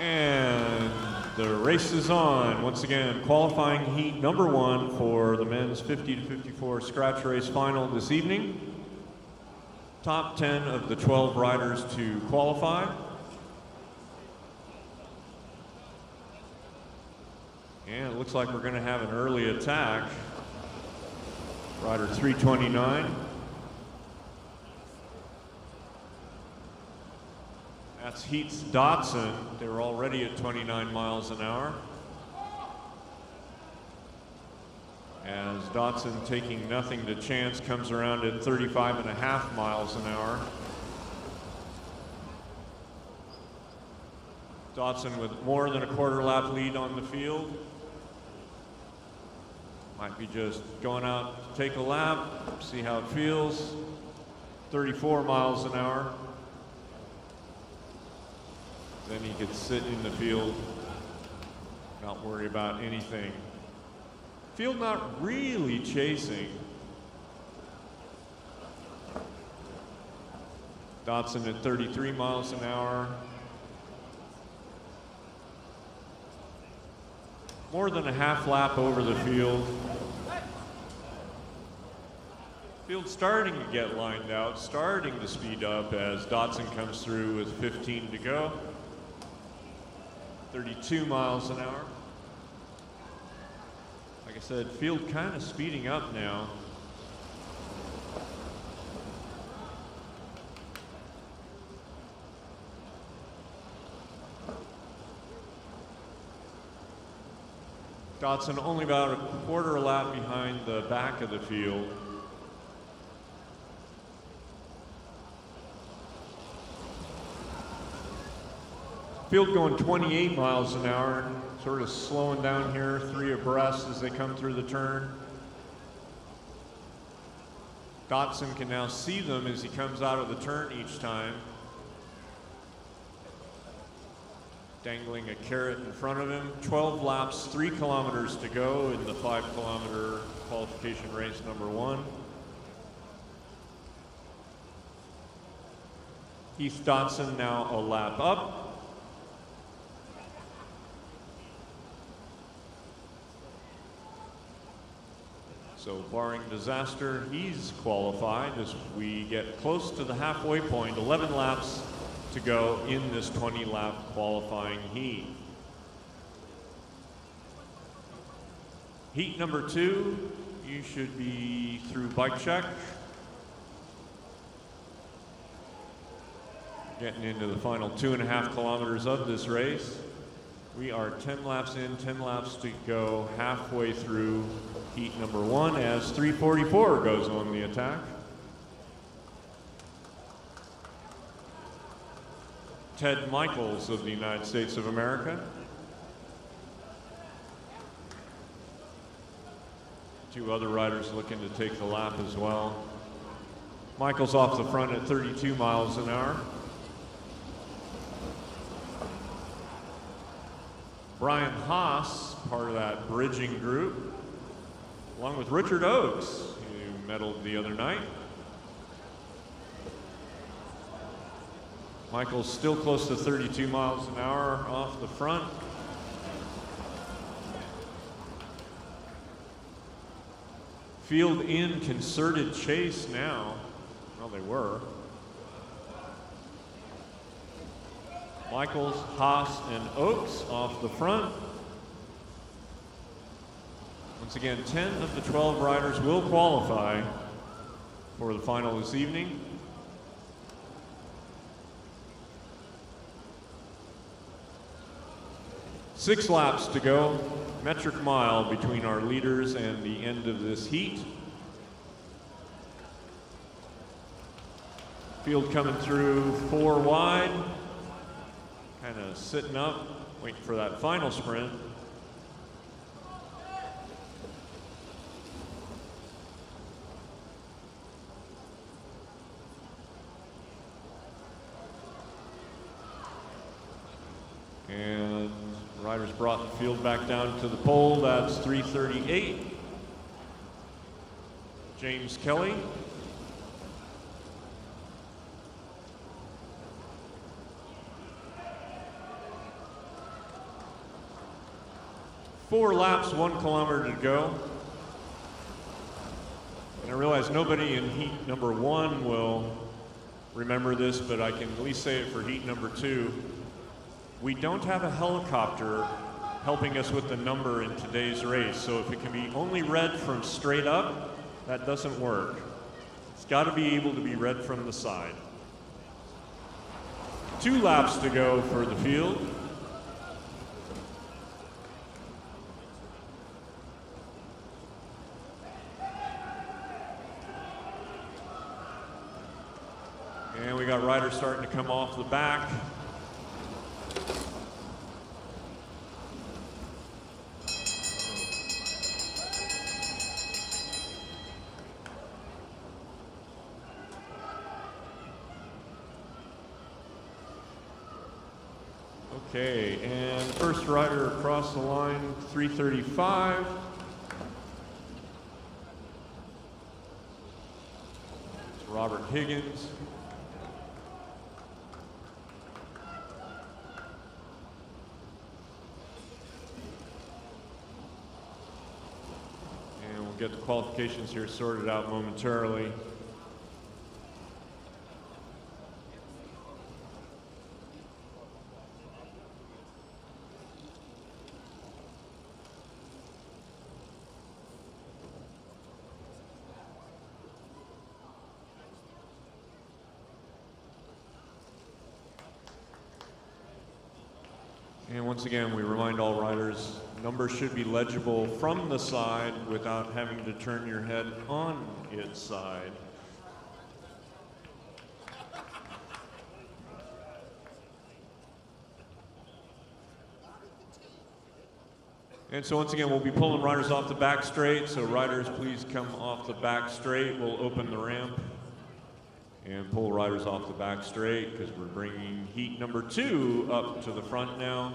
And the race is on. Once again, qualifying heat number 1 for the men's 50 to 54 scratch race final this evening. Top 10 of the 12 riders to qualify. And it looks like we're going to have an early attack. Rider 329. That's Heath Dotson. They were already at 29 miles an hour. As Dotson, taking nothing to chance, comes around at 35.5 miles an hour. Dotson with more than a quarter lap lead on the field. Might be just going out to take a lap, see how it feels. 34 miles an hour. Then he could sit in the field, not worry about anything. Field not really chasing. Dotson at 33 miles an hour. More than a half lap over the field. Field starting to get lined out, starting to speed up as Dotson comes through with 15 to go. 32 miles an hour. Like I said, field kind of speeding up now. Dotson only about a quarter lap behind the back of the field. Field going 28 miles an hour, sort of slowing down here, 3 abreast as they come through the turn. Dotson can now see them as he comes out of the turn each time. Dangling a carrot in front of him. 12 laps, 3 kilometers to go in the 5-kilometer qualification race number 1. Heath Dotson now a lap up. So barring disaster, he's qualified as we get close to the halfway point. 11 laps to go in this 20-lap qualifying heat. Heat number 2, you should be through bike check. Getting into the final 2.5 kilometers of this race. We are 10 laps in, 10 laps to go, halfway through heat number 1 as 344 goes on the attack. Ted Michaels of the United States of America. Two other riders looking to take the lap as well. Michaels off the front at 32 miles an hour. Brian Haas, part of that bridging group, along with Richard Oakes, who medaled the other night. Michael's still close to 32 miles an hour off the front. Field in concerted chase now. Well, they were. Michaels, Haas, and Oakes off the front. Once again, 10 of the 12 riders will qualify for the final this evening. Six laps to go, metric mile between our leaders and the end of this heat. Field coming through 4 wide, kind of sitting up, waiting for that final sprint. And riders brought the field back down to the pole. That's 338. James Kelly. Four laps, 1 kilometer to go. And I realize nobody in heat number 1 will remember this, but I can at least say it for heat number 2. We don't have a helicopter helping us with the number in today's race, so if it can be only read from straight up, that doesn't work. It's got to be able to be read from the side. 2 laps to go for the field. And we got riders starting to come off the back. Okay, and first rider across the line, 335. It's Robert Higgins. And we'll get the qualifications here sorted out momentarily. And once again, we remind all riders, numbers should be legible from the side without having to turn your head on its side. And so once again, we'll be pulling riders off the back straight. So riders, please come off the back straight. We'll open the ramp and pull riders off the back straight because we're bringing heat number 2 up to the front now.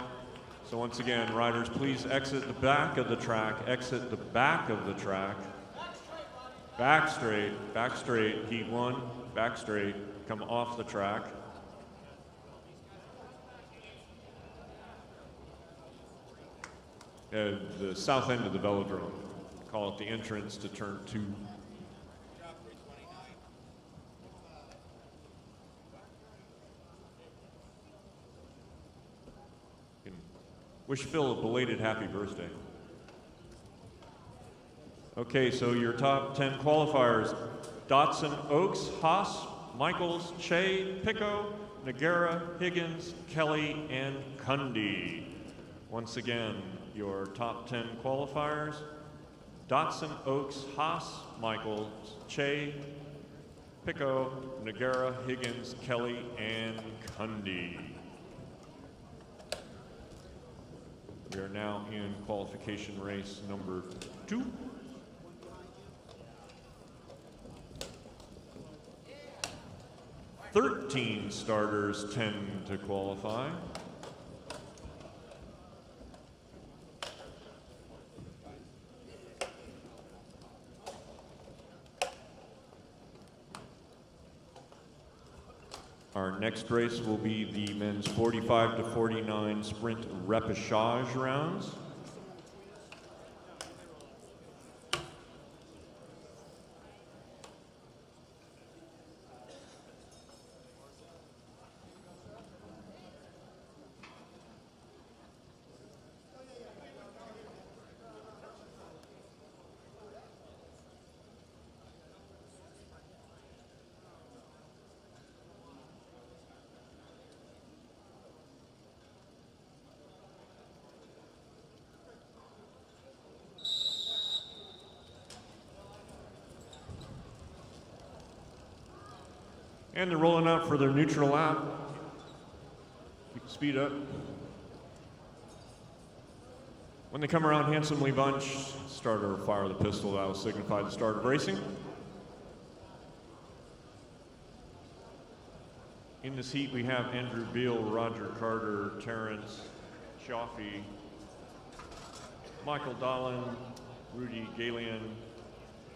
So once again, riders, please exit the back of the track, exit the back of the track. Back straight, heat 1, back straight, come off the track. The south end of the velodrome, call it the entrance to turn 2. Wish Phil a belated happy birthday. Okay, so your top 10 qualifiers: Dotson, Oakes, Haas, Michaels, Che, Pico, Nagara, Higgins, Kelly, and Cundy. Once again, your top 10 qualifiers: Dotson, Oaks, Haas, Michaels, Che, Pico, Nagara, Higgins, Kelly, and Cundy. We are now in qualification race number 2. Thirteen starters, 10 to qualify. Our next race will be the men's 45 to 49 sprint repechage rounds. And they're rolling out for their neutral lap. Keep the speed up. When they come around handsomely bunched, starter will fire the pistol. That will signify the start of racing. In this heat, we have Andrew Beal, Roger Carter, Terrence Chaffee, Michael Dahlin, Rudy Galian,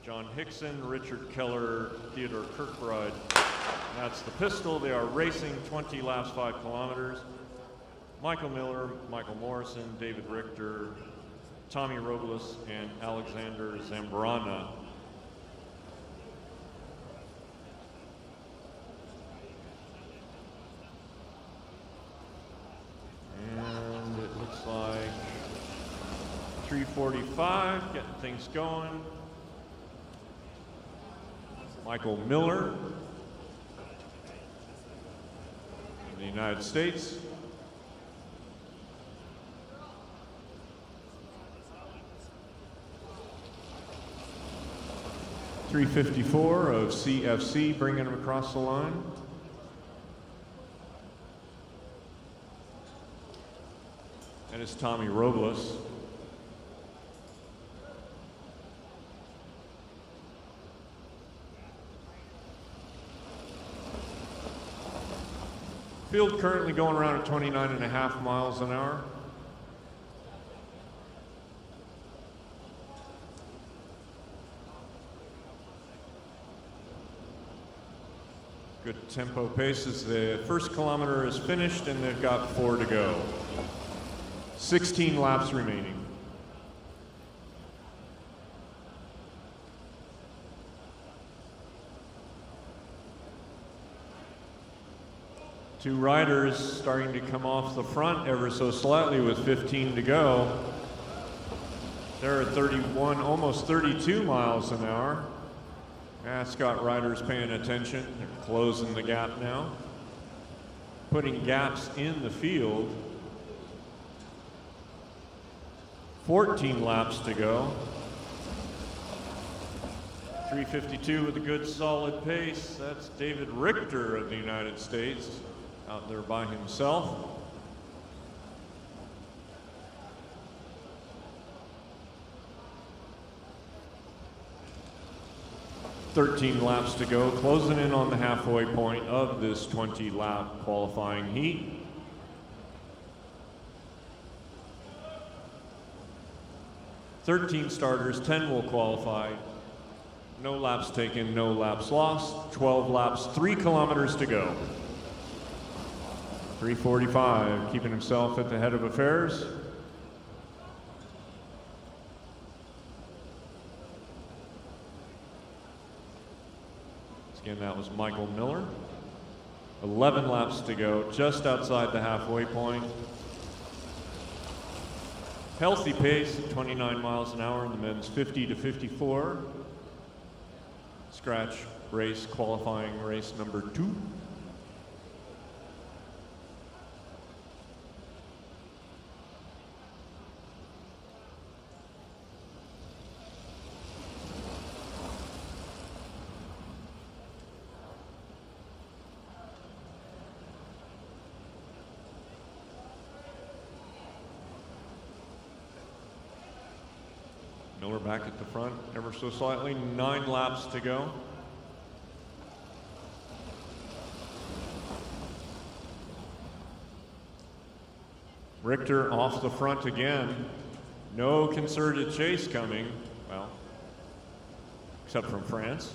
John Hickson, Richard Keller, Theodore Kirkbride. That's the pistol. They are racing 20 laps, 5 kilometers. Michael Miller, Michael Morrison, David Richter, Tommy Robles, and Alexander Zambrana. And it looks like 3:45, getting things going. Michael Miller, the United States. .354 of CFC, bringing him across the line. And it's Tommy Robles. Field currently going around at 29.5 miles an hour. Good tempo pace as the first kilometer is finished and they've got 4 to go. 16 laps remaining. Two riders starting to come off the front ever so slightly with 15 to go. They're at 31, almost 32 miles an hour. Ascot riders paying attention. They're closing the gap now. Putting gaps in the field. 14 laps to go. 3:52 with a good solid pace. That's David Richter of the United States. Out there by himself. .13 laps to go, closing in on the halfway point of this 20-lap qualifying heat. .13 starters, 10 will qualify. No laps taken, no laps lost. 12 laps, 3 kilometers to go. 3:45, keeping himself at the head of affairs. Again, that was Michael Miller. 11 laps to go, just outside the halfway point. Healthy pace at 29 miles an hour in the men's 50 to 54. Scratch race, qualifying race number 2. Miller back at the front, ever so slightly, 9 laps to go. Richter off the front again. No concerted chase coming, well, except from France.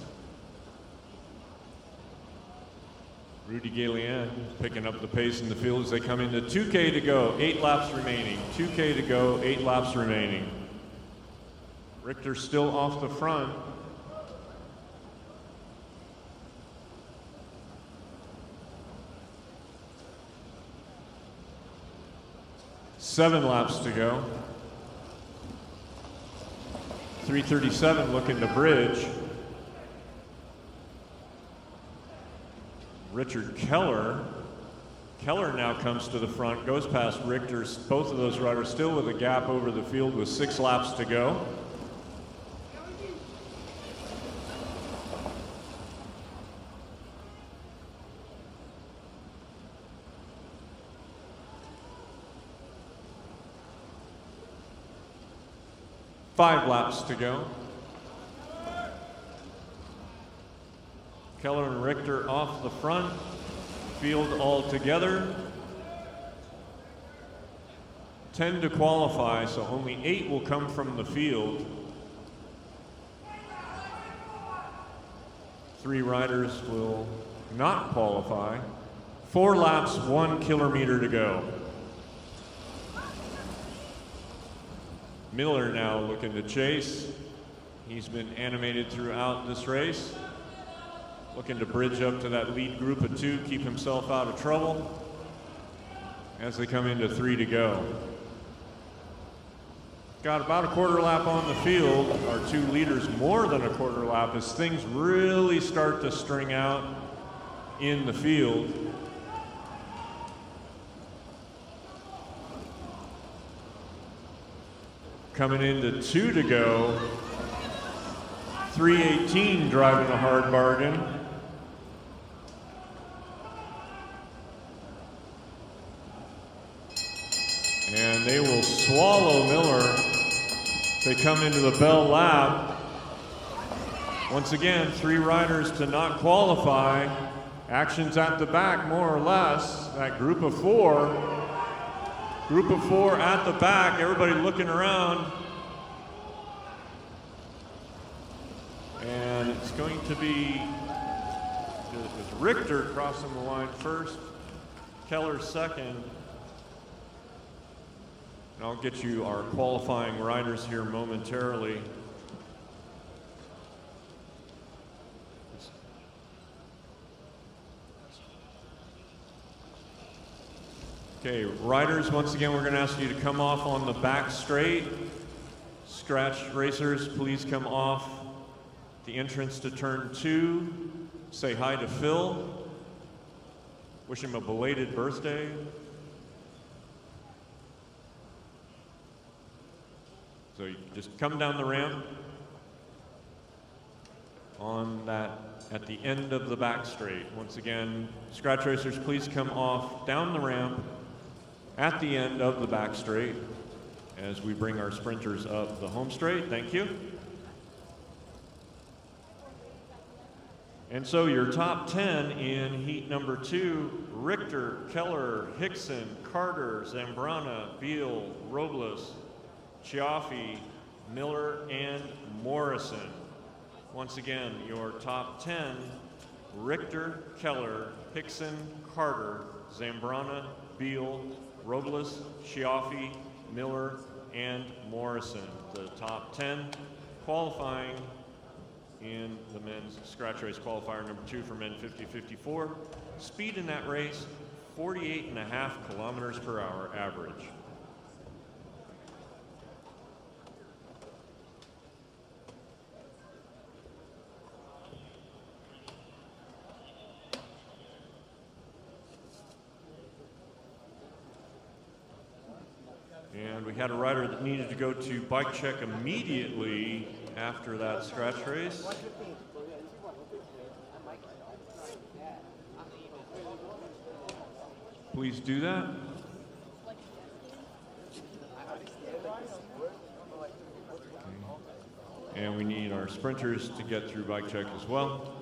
Rudy Galien picking up the pace in the field as they come into 2K to go, 8 laps remaining. 2K to go, 8 laps remaining. Richter still off the front. Seven laps to go. 3:37 looking to bridge. Richard Keller. Keller now comes to the front, goes past Richter's. Both of those riders still with a gap over the field with 6 laps to go. Five laps to go. Keller and Richter off the front. Field all together. 10 to qualify, so only 8 will come from the field. 3 riders will not qualify. 4 laps, 1 kilometer to go. Miller now looking to chase. He's been animated throughout this race. Looking to bridge up to that lead group of 2, keep himself out of trouble as they come into 3 to go. Got about a quarter lap on the field. Our 2 leaders more than a quarter lap as things really start to string out in the field. Coming into 2 to go, 3:18 driving a hard bargain. And they will swallow Miller. They come into the bell lap. Once again, 3 riders to not qualify. Action's at the back, more or less. That group of 4. Group of 4 at the back, everybody looking around. And it's going to be Richter crossing the line first, Keller second. And I'll get you our qualifying riders here momentarily. Okay, riders, once again, we're going to ask you to come off on the back straight. Scratch racers, please come off the entrance to turn 2. Say hi to Phil. Wish him a belated birthday. So you just come down the ramp on that at the end of the back straight. Once again, scratch racers, please come off down the ramp at the end of the back straight as we bring our sprinters up the home straight. Thank you. And so your top 10 in heat number 2, Richter, Keller, Hickson, Carter, Zambrana, Beal, Robles, Chiaffi, Miller, and Morrison. Once again, your top 10, Richter, Keller, Hickson, Carter, Zambrana, Beal, Robles, Chiaffi, Miller, and Morrison. The top 10 qualifying in the men's scratch race qualifier number 2 for men 50-54. Speed in that race, 48.5 kilometers per hour average. And we had a rider that needed to go to bike check immediately after that scratch race. Please do that. And we need our sprinters to get through bike check as well.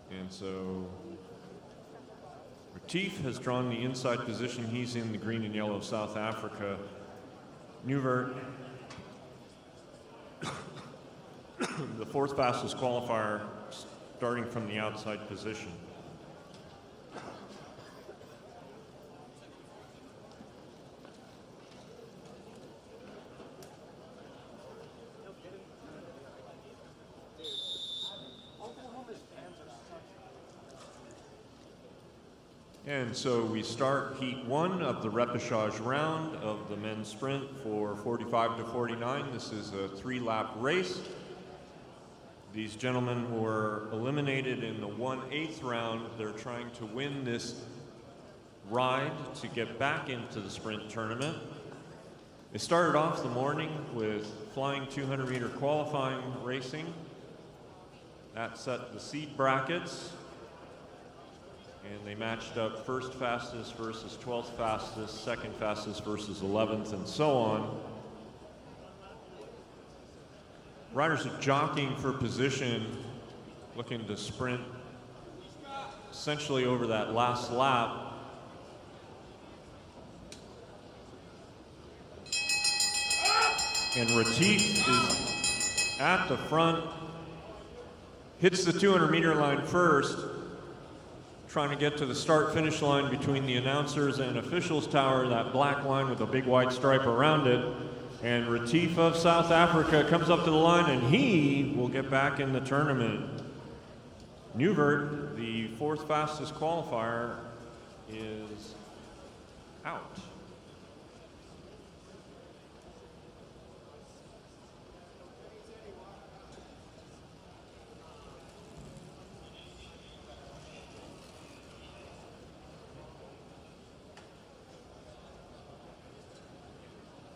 And so Retief has drawn the inside position. He's in the green and yellow South Africa. Newvert, the fourth fastest qualifier, starting from the outside position. And so we start heat 1 of the repechage round of the men's sprint for 45 to 49. This is a 3-lap race. These gentlemen were eliminated in the 1/8 round. They're trying to win this ride to get back into the sprint tournament. They started off the morning with flying 200-meter qualifying racing. That set the seed brackets. And they matched up first fastest versus 12th fastest, second fastest versus 11th, and so on. Riders are jockeying for position, looking to sprint essentially over that last lap. And Retief is at the front, hits the 200-meter line first, trying to get to the start-finish line between the announcers and officials tower, that black line with a big white stripe around it. And Retief of South Africa comes up to the line, and he will get back in the tournament. Newvert, the fourth fastest qualifier, is out.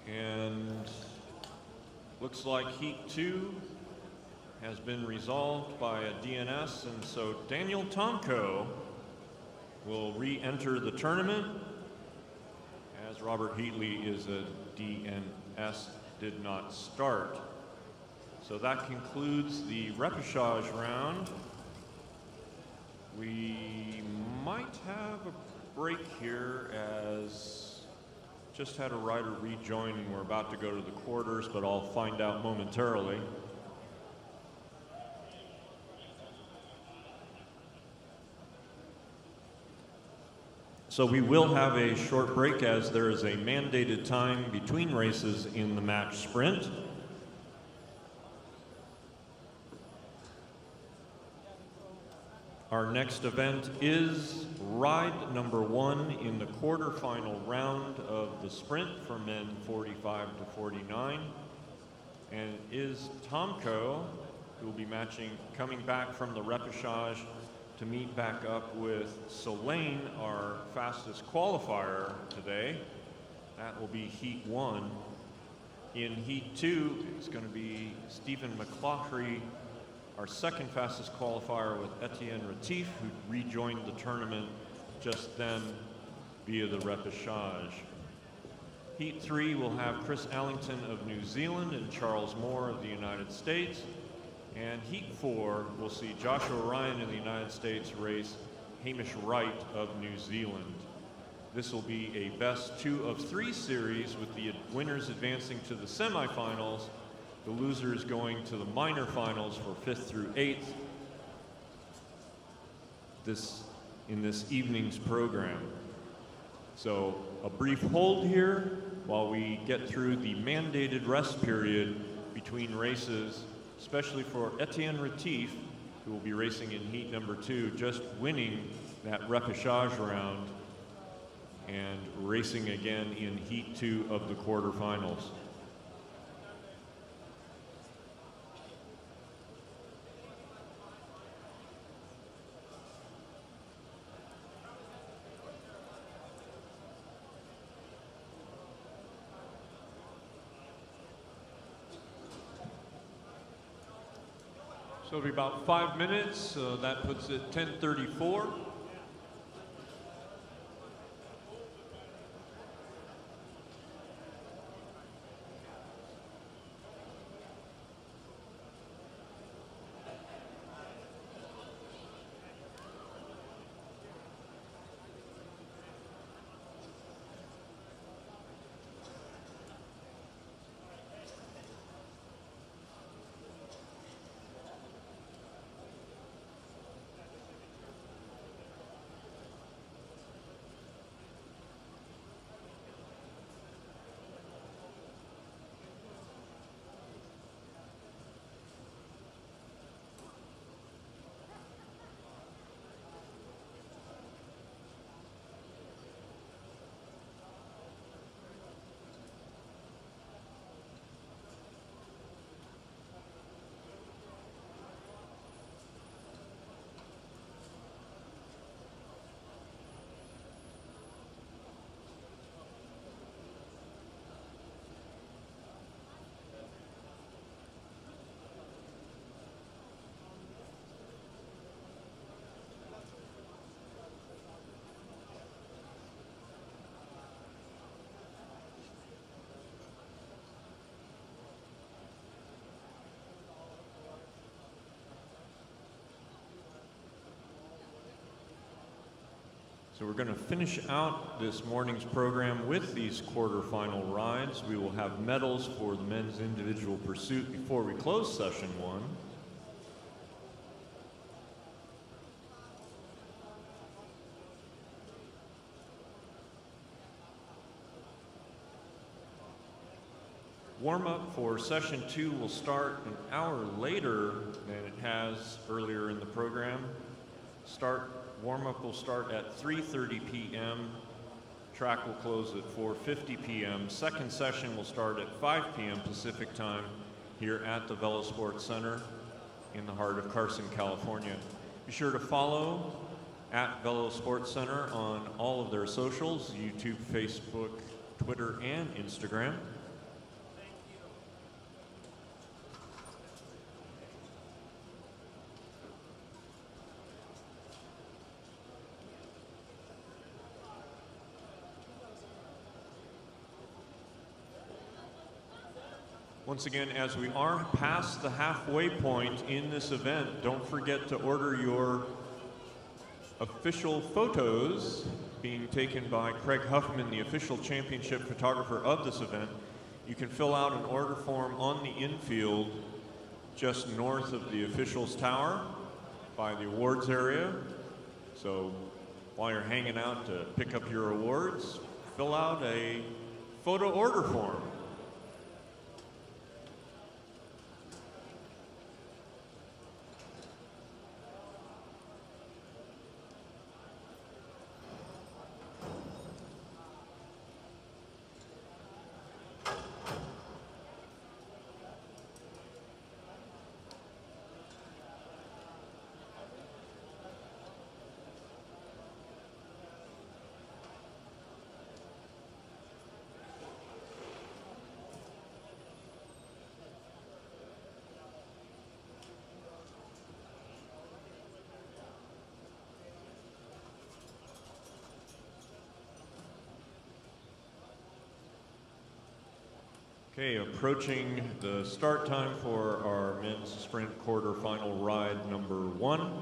And looks like heat 2 has been resolved by a DNS, and so Daniel Tomko will re-enter the tournament, as Robert Heatley is a DNS, did not start. So that concludes the repechage round. We might have a break here, as just had a rider rejoin and we're about to go to the quarters, but I'll find out momentarily. So we will have a short break, as there is a mandated time between races in the match sprint. Our next event is ride number 1 in the quarterfinal round of the sprint for men 45 to 49. And it is Tomko, who will be coming back from the repechage to meet back up with Solane, our fastest qualifier today. That will be heat 1. In heat 2, it's going to be Stephen McClaughry, our second fastest qualifier, with Etienne Retief, who rejoined the tournament just then via the repechage. Heat 3 will have Chris Allington of New Zealand and Charles Moore of the United States. And Heat 4 will see Joshua Ryan in the United States race Hamish Wright of New Zealand. This will be a best 2 of 3 series, with the winners advancing to the semifinals, the losers going to the minor finals for 5th through 8th in this evening's program. So a brief hold here while we get through the mandated rest period between races, especially for Etienne Retief, who will be racing in heat number 2, just winning that repechage round and racing again in heat 2 of the quarterfinals. So it'll be about 5 minutes. That puts it 10:34. So we're going to finish out this morning's program with these quarterfinal rides. We will have medals for the men's individual pursuit before we close session one. Warm-up for session two will start an hour later than it has earlier in the program. Warm-up will start at 3:30 p.m. Track will close at 4:50 p.m. Second session will start at 5 p.m. Pacific time here at the VELO Sports Center in the heart of Carson, California. Be sure to follow at VELO Sports Center on all of their socials, YouTube, Facebook, Twitter, and Instagram. Once again, as we are past the halfway point in this event, don't forget to order your official photos being taken by Craig Huffman, the official championship photographer of this event. You can fill out an order form on the infield just north of the officials tower by the awards area. So while you're hanging out to pick up your awards, fill out a photo order form. Okay, approaching the start time for our men's sprint quarterfinal ride number one.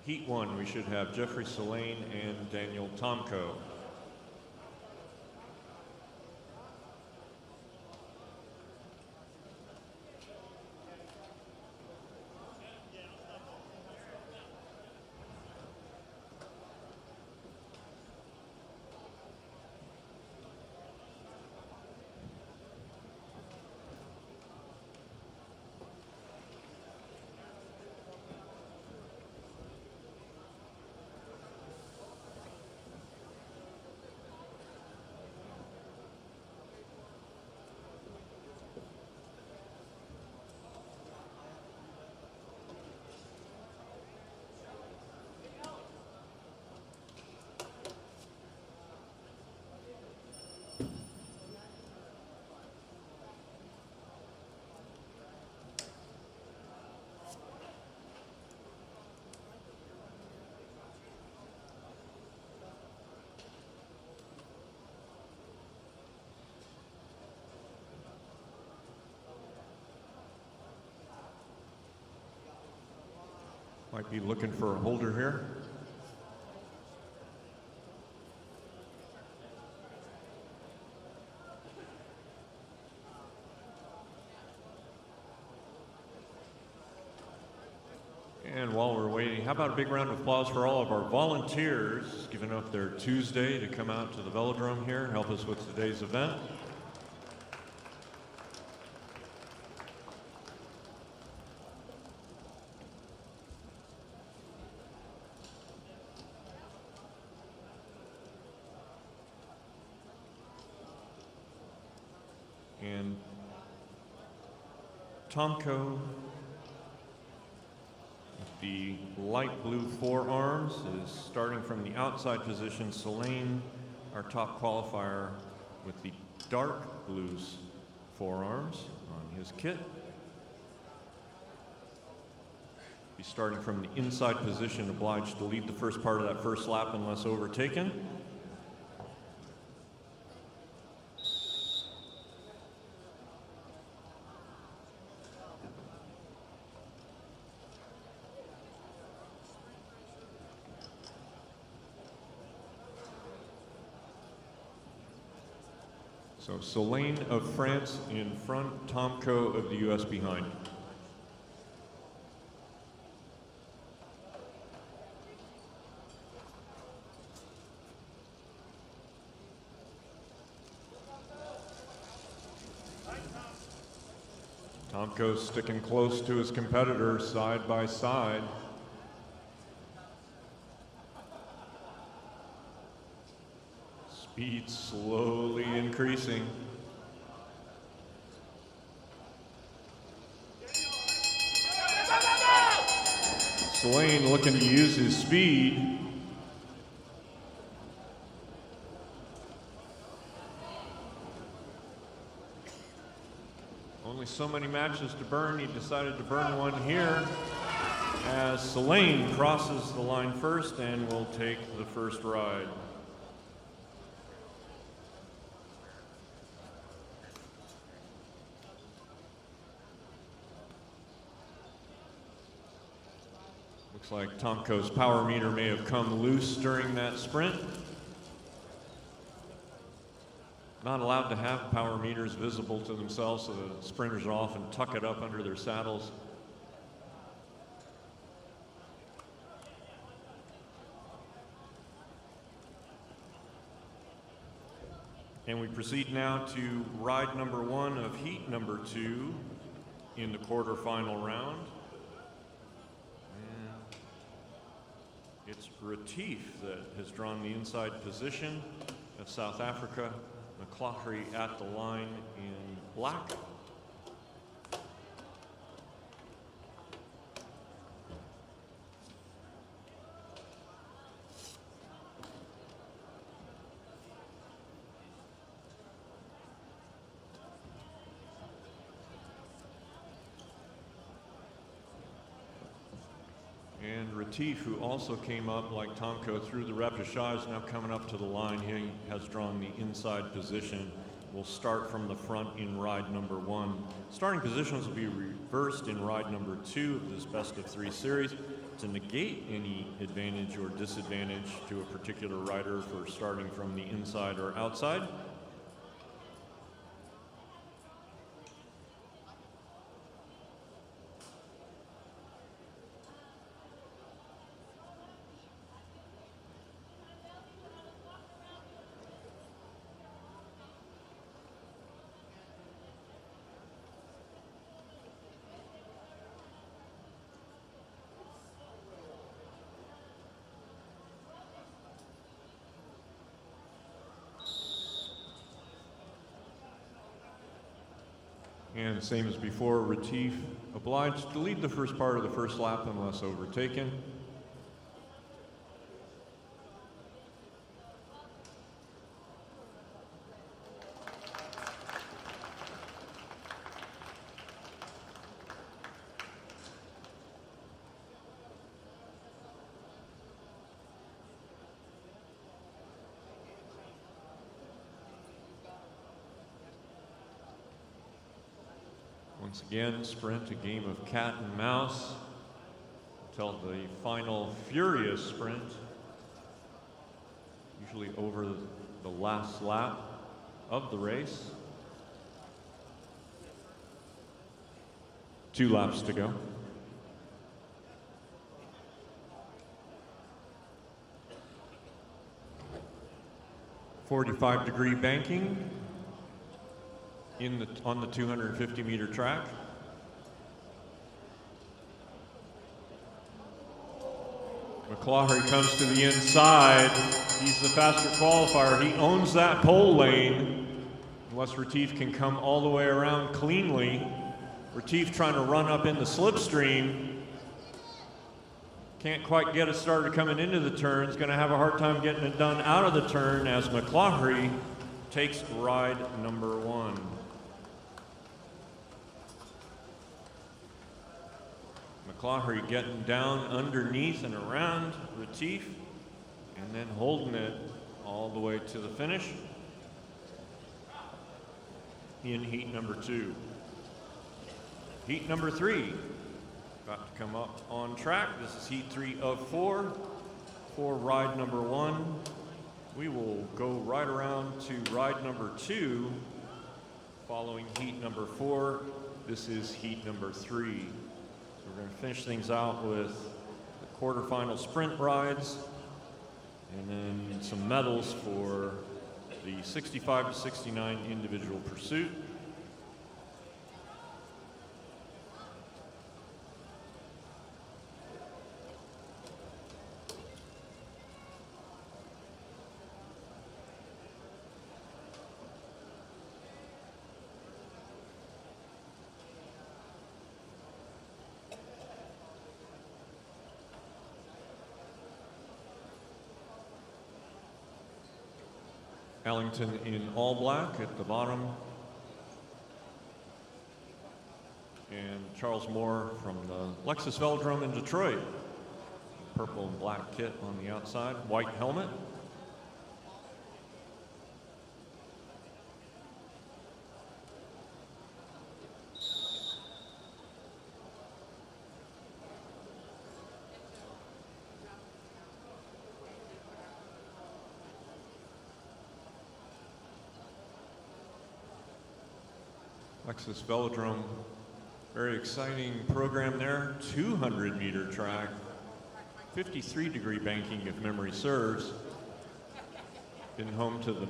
Heat one, we should have Jeffrey Selane and Daniel Tomko. Might be looking for a holder here. And while we're waiting, how about a big round of applause for all of our volunteers giving up their Tuesday to come out to the velodrome here and help us with today's event. And Tomko, the light blue forearms, is starting from the outside position. Selene, our top qualifier, with the dark blue forearms on his kit. He's starting from the inside position, obliged to lead the first part of that first lap unless overtaken. So Selene of France in front, Tomko of the US behind. Tomko's sticking close to his competitor, side by side. Speed slowly increasing. Selene looking to use his speed. Only so many matches to burn. He decided to burn one here as Selene crosses the line first and will take the first ride. Looks like Tomko's power meter may have come loose during that sprint. Not allowed to have power meters visible to themselves, so the sprinters are often tuck it up under their saddles. And we proceed now to ride number one of heat number two in the quarterfinal round. It's Retief that has drawn the inside position of South Africa. McClaughry at the line in black. And Retief, who also came up like Tomko through the repechage, now coming up to the line. He has drawn the inside position. We'll start from the front in ride number one. Starting positions will be reversed in ride number two of this best of three series to negate any advantage or disadvantage to a particular rider for starting from the inside or outside. And same as before, Retief obliged to lead the first part of the first lap unless overtaken. Once again, sprint, a game of cat and mouse. till the final furious sprint, usually over the last lap of the race. 2 laps to go. "45-degree banking on the 250-meter track. McClaughry comes to the inside. He's the faster qualifier. He owns that pole lane. Unless Retief can come all the way around cleanly. Retief trying to run up in the slipstream. Can't quite get it started coming into the turn. He's going to have a hard time getting it done out of the turn as McClaughry takes ride number 1. McClaughry getting down underneath and around Retief and then holding it all the way to the finish in heat number 2. Heat number 3 about to come up on track. This is heat 3 of 4 for ride number 1. We will go right around to ride number 2 following heat number 4. This is heat number 3. So we're going to finish things out with the quarterfinal sprint rides and then some medals for the 65 to 69 individual pursuit. Ellington in all black at the bottom. And Charles Moore from the Lexus Velodrome in Detroit. Purple and black kit on the outside, white helmet. Lexus Velodrome, very exciting program there. 200-meter track, 53-degree banking if memory serves. Been home to the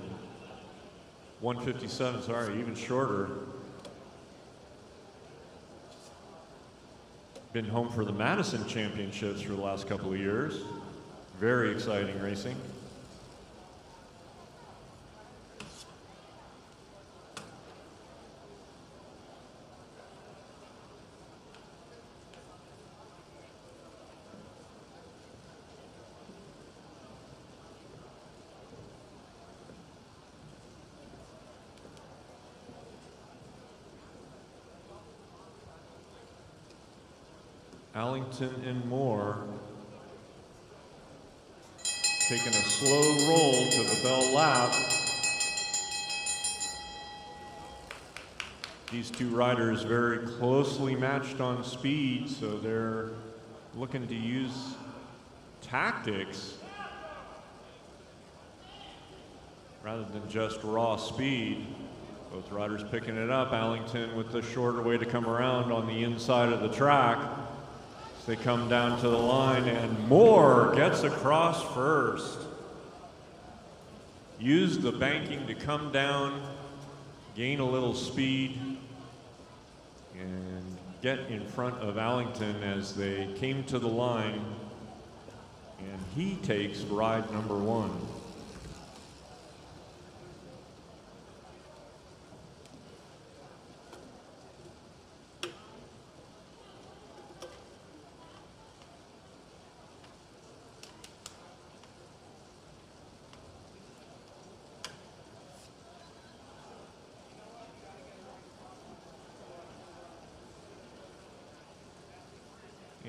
157, sorry, even shorter. Been home for the Madison Championships for the last couple of years. Very exciting racing. Ellington and Moore taking a slow roll to the bell lap. These two riders very closely matched on speed, so they're looking to use tactics rather than just raw speed. Both riders picking it up. Ellington with the shorter way to come around on the inside of the track. They come down to the line and Moore gets across first. Used the banking to come down, gain a little speed, and get in front of Ellington as they came to the line, and he takes ride number 1.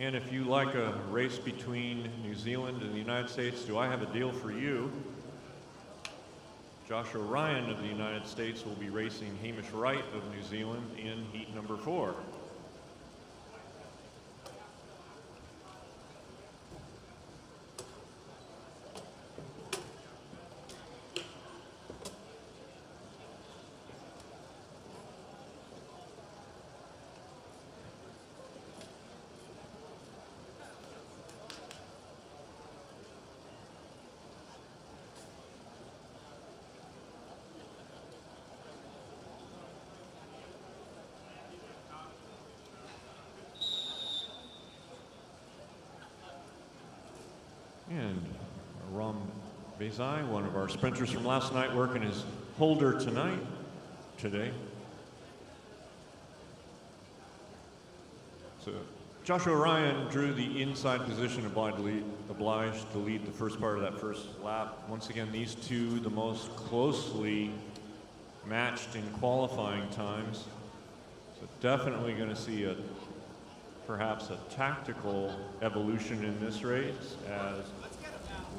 And if you like a race between New Zealand and the United States, do I have a deal for you? Joshua Ryan of the United States will be racing Hamish Wright of New Zealand in heat number 4. And Ram Bezai, one of our sprinters from last night, working his holder today. So Joshua Ryan drew the inside position, obliged to lead the first part of that first lap. Once again, these two, the most closely matched in qualifying times. So definitely going to see perhaps a tactical evolution in this race as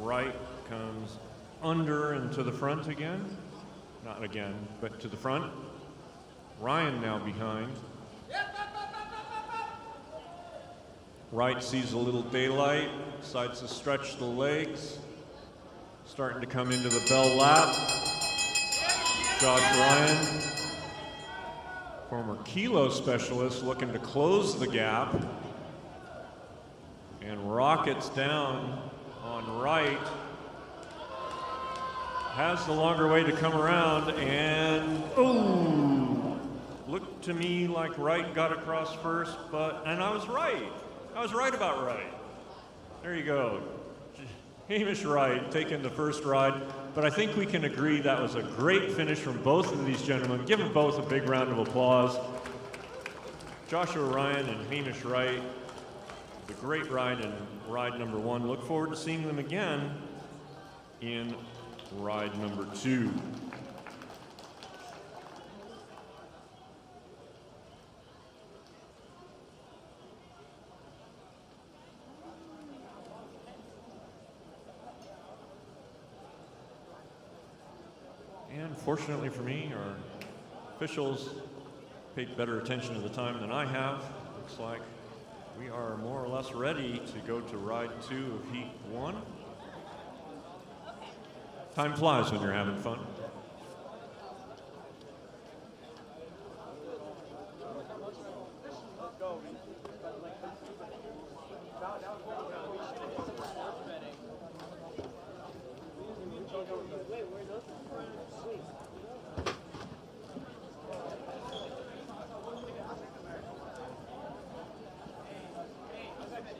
Wright comes under and to the front again. Not again, but to the front. Ryan now behind. Wright sees a little daylight, decides to stretch the legs. Starting to come into the bell lap. Josh Ryan, former kilo specialist, looking to close the gap. And rockets down on Wright. Has the longer way to come around, and looked to me like Wright got across first, and I was right. I was right about Wright. There you go. Hamish Wright taking the first ride, but I think we can agree that was a great finish from both of these gentlemen. Give them both a big round of applause. Joshua Ryan and Hamish Wright, the great ride in ride number 1. Look forward to seeing them again in ride number 2. And fortunately for me, our officials paid better attention to the time than I have. Looks like we are more or less ready to go to ride 2 of heat 1. Time flies when you're having fun.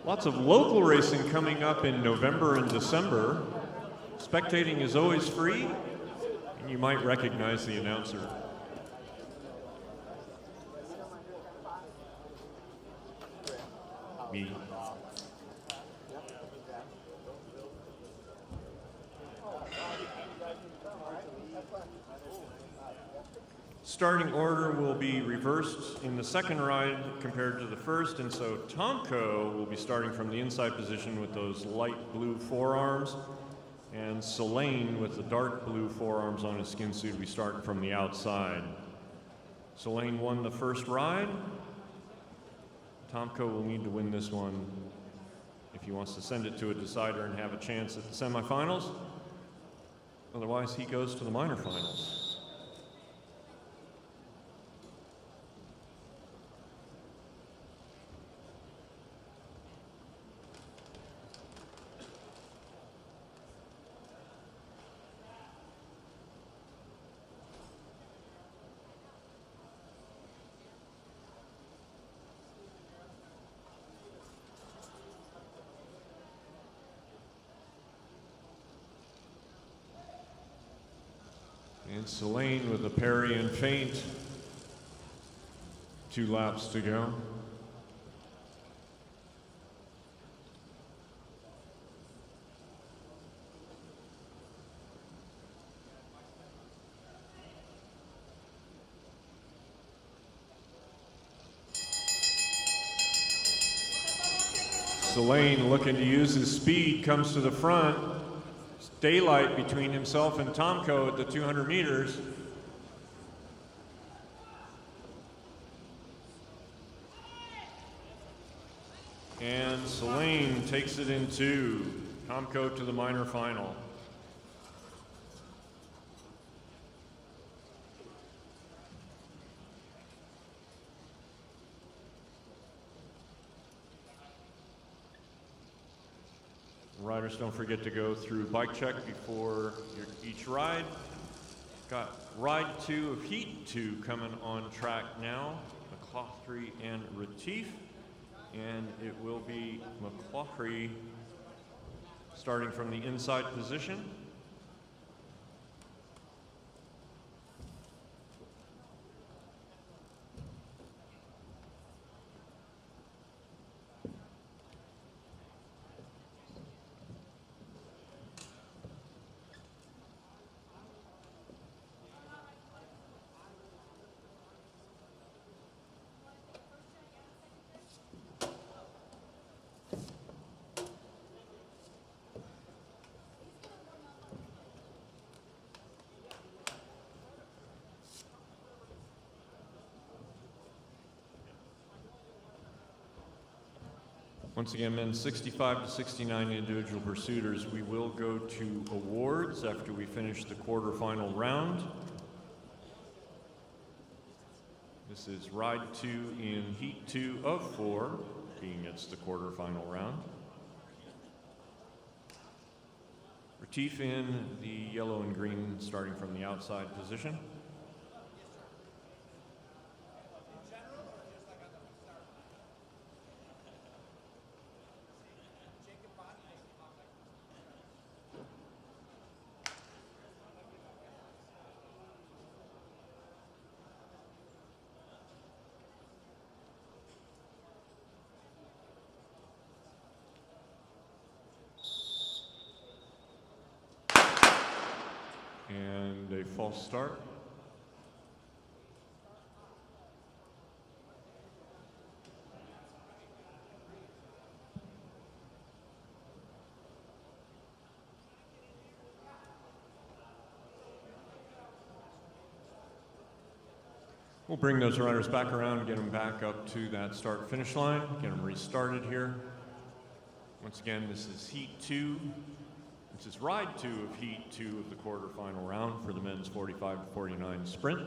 Lots of local racing coming up in November and December. Spectating is always free, and you might recognize the announcer. Me. Starting order will be reversed in the second ride compared to the first, and so Tomko will be starting from the inside position with those light blue forearms, and Selene with the dark blue forearms on his skin suit will be starting from the outside. Selene won the first ride. Tomko will need to win this one if he wants to send it to a decider and have a chance at the semifinals. Otherwise, he goes to the minor finals. And Selene with a parry and feint. 2 laps to go. Selene looking to use his speed, comes to the front. Daylight between himself and Tomko at the 200 meters. And Selene takes it in 2. Tomko to the minor final. Riders, don't forget to go through bike check before each ride. Got ride 2 of heat 2 coming on track now. McClaughley and Retief. And it will be McClaughley Starting from the inside position. Once again, men 65 to 69 individual pursuiters. We will go to awards after we finish the quarterfinal round. This is ride 2 in heat 2 of 4, being it's the quarterfinal round. Retief in the yellow and green, starting from the outside position. And a false start. We'll bring those riders back around, get them back up to that start-finish line, get them restarted here. Once again, this is heat 2. This is ride 2 of heat 2 of the quarterfinal round for the men's 45 to 49 sprint.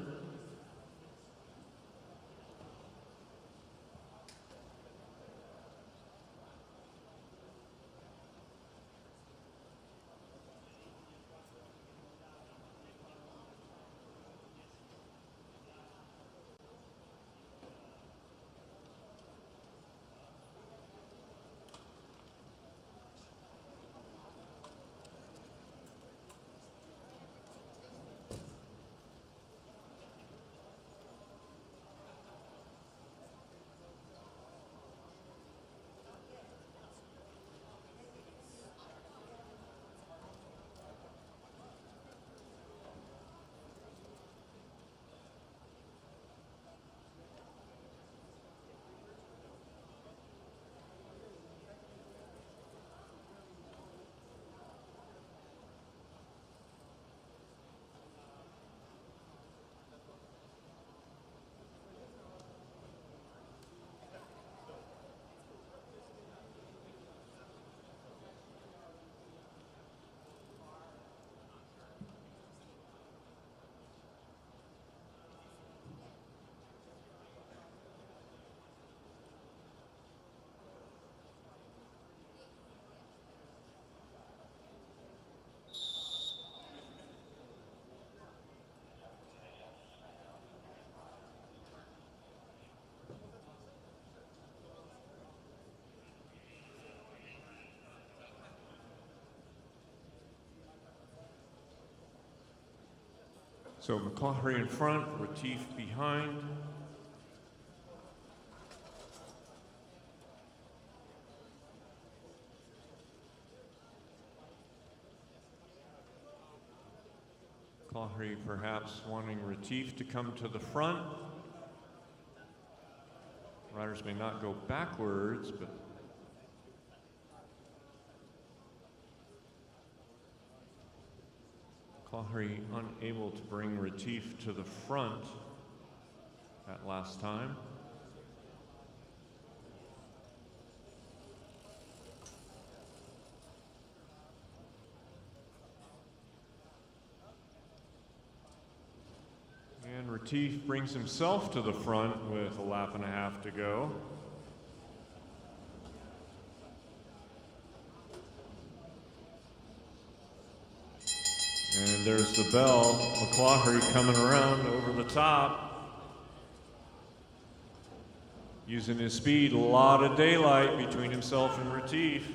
So McClaughry in front, Retief behind. McClaughry perhaps wanting Retief to come to the front. Riders may not go backwards, but McClaughry unable to bring Retief to the front that last time. And Retief brings himself to the front with a lap and a half to go. And there's the bell. McClaughry coming around over the top. Using his speed, a lot of daylight between himself and Retief.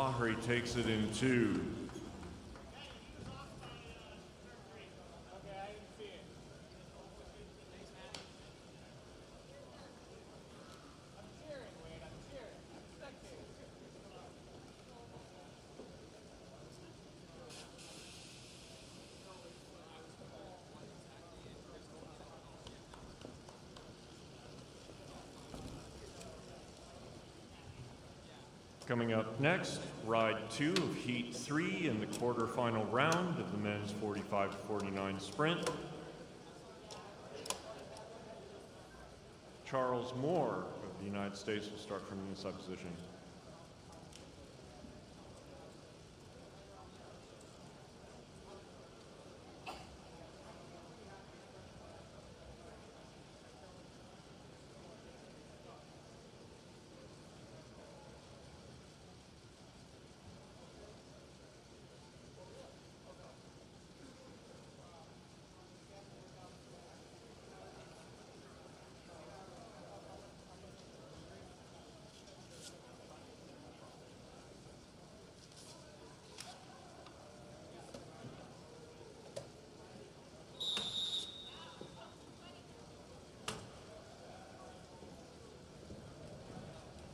Bahri takes it in 2. Coming up next, ride 2 of heat 3 in the quarterfinal round of the men's 45-49 sprint. Charles Moore of the United States will start from the inside position.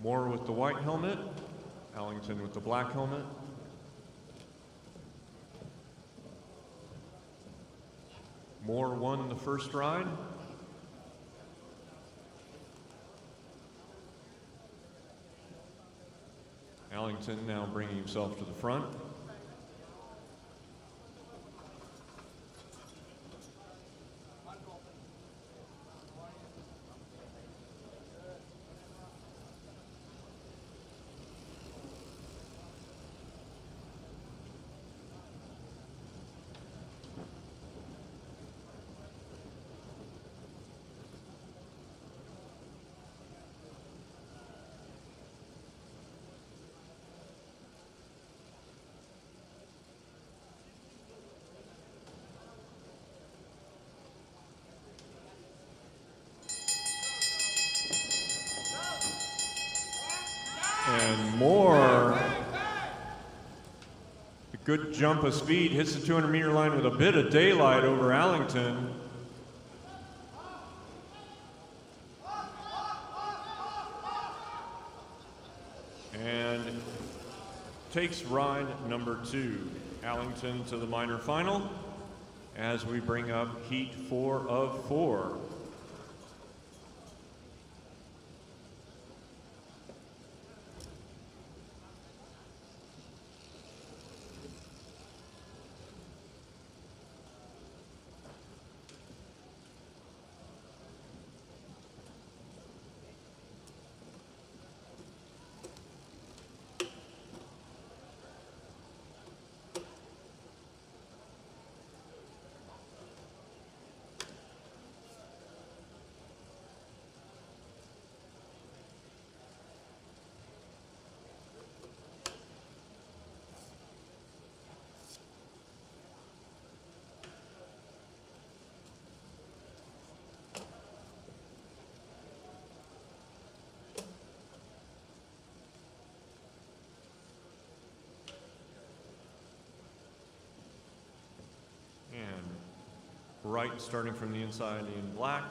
Moore with the white helmet, Allington with the black helmet. Moore won the first ride. Allington now bringing himself to the front. And Moore, a good jump of speed, hits the 200-meter line with a bit of daylight over Allington. And takes ride number 2, Allington to the minor final, as we bring up heat 4 of 4. Wright starting from the inside in black,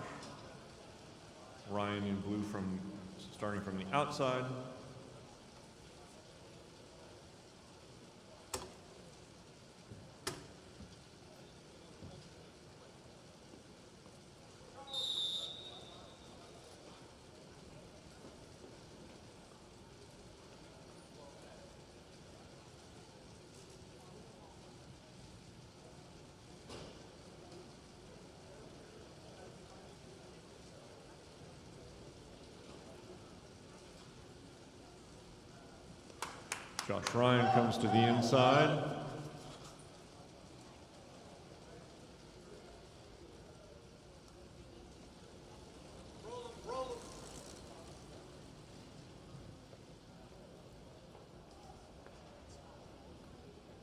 Ryan in blue starting from the outside. Josh Ryan comes to the inside.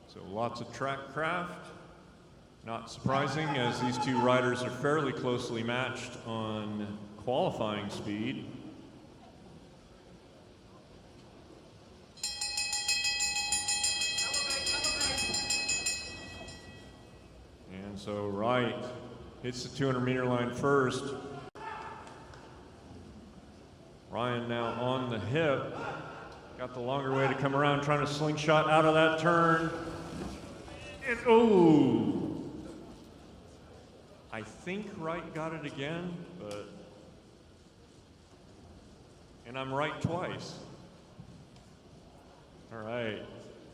So lots of track craft. Not surprising, as these two riders are fairly closely matched on qualifying speed. So Wright hits the 200-meter line first. Ryan now on the hip. Got the longer way to come around, trying to slingshot out of that turn. And oh! I think Wright got it again, but... And I'm right twice. All right.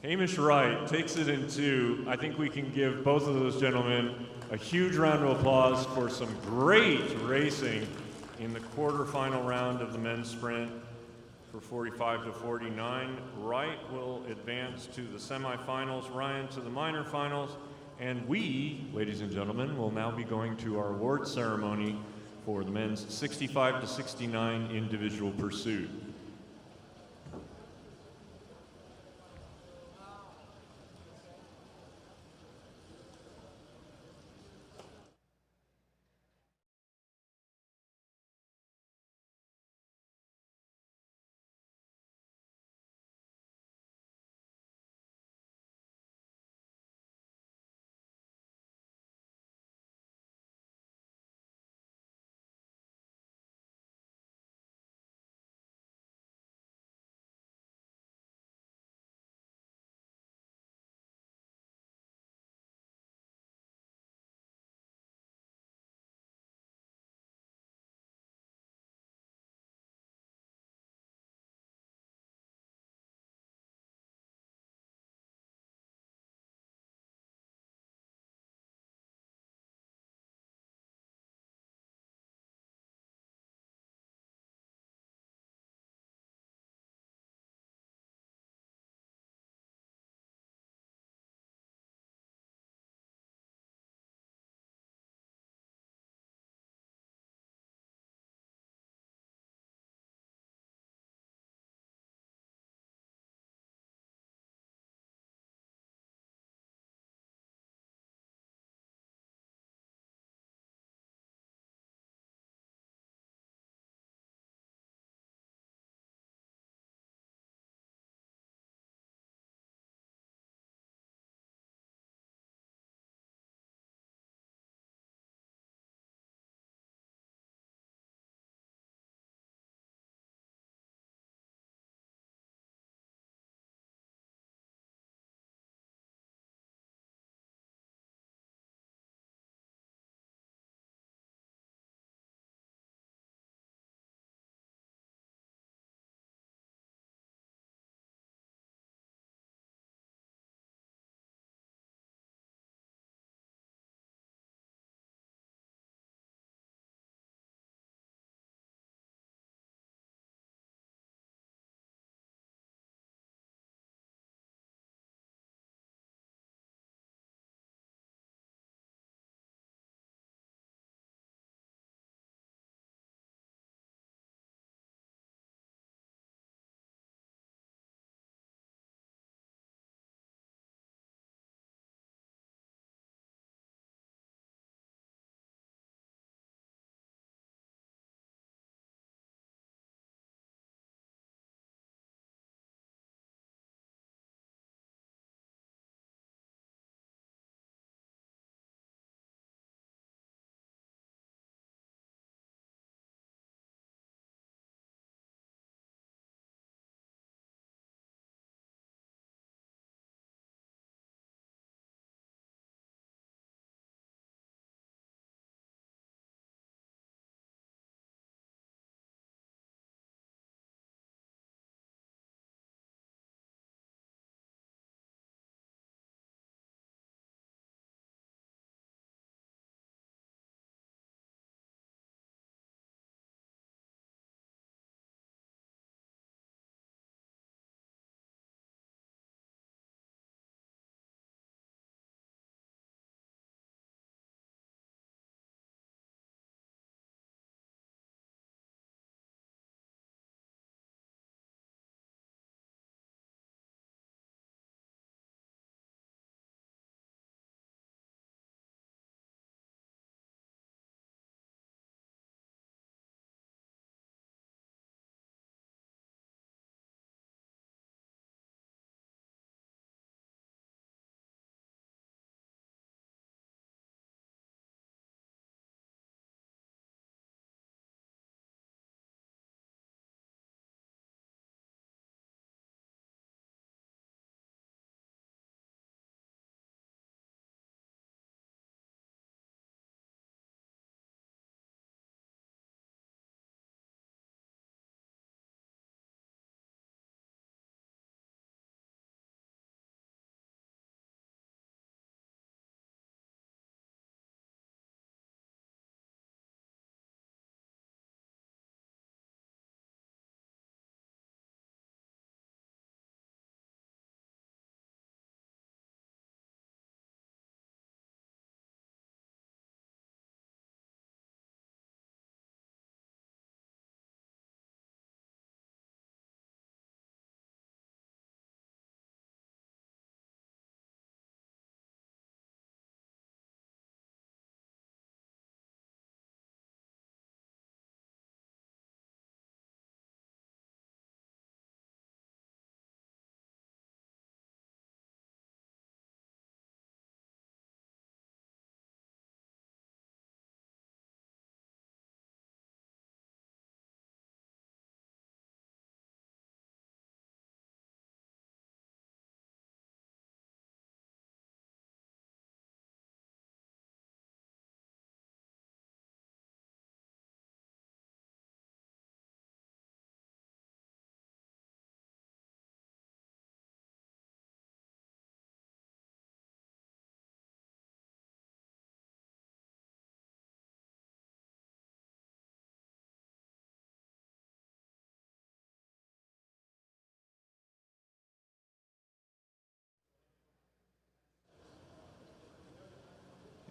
Hamish Wright takes it in 2. I think we can give both of those gentlemen a huge round of applause for some great racing in the quarterfinal round of the men's sprint for 45 to 49. Wright will advance to the semifinals, Ryan to the minor finals, and we, ladies and gentlemen, will now be going to our award ceremony for the men's 65 to 69 individual pursuit.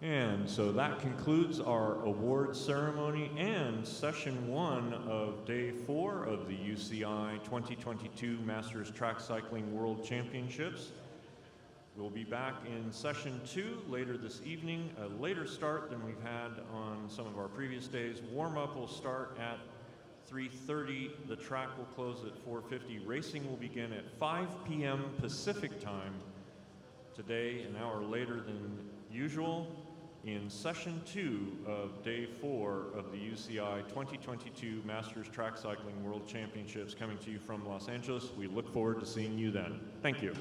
And so that concludes our award ceremony and session 1 of day 4 of the UCI 2022 Masters Track Cycling World Championships. We'll be back in session 2 later this evening, a later start than we've had on some of our previous days. Warm-up will start at 3:30. The track will close at 4:50. Racing will begin at 5 p.m. Pacific time today, an hour later than usual, in session 2 of day 4 of the UCI 2022 Masters Track Cycling World Championships, coming to you from Los Angeles. We look forward to seeing you then. Thank you.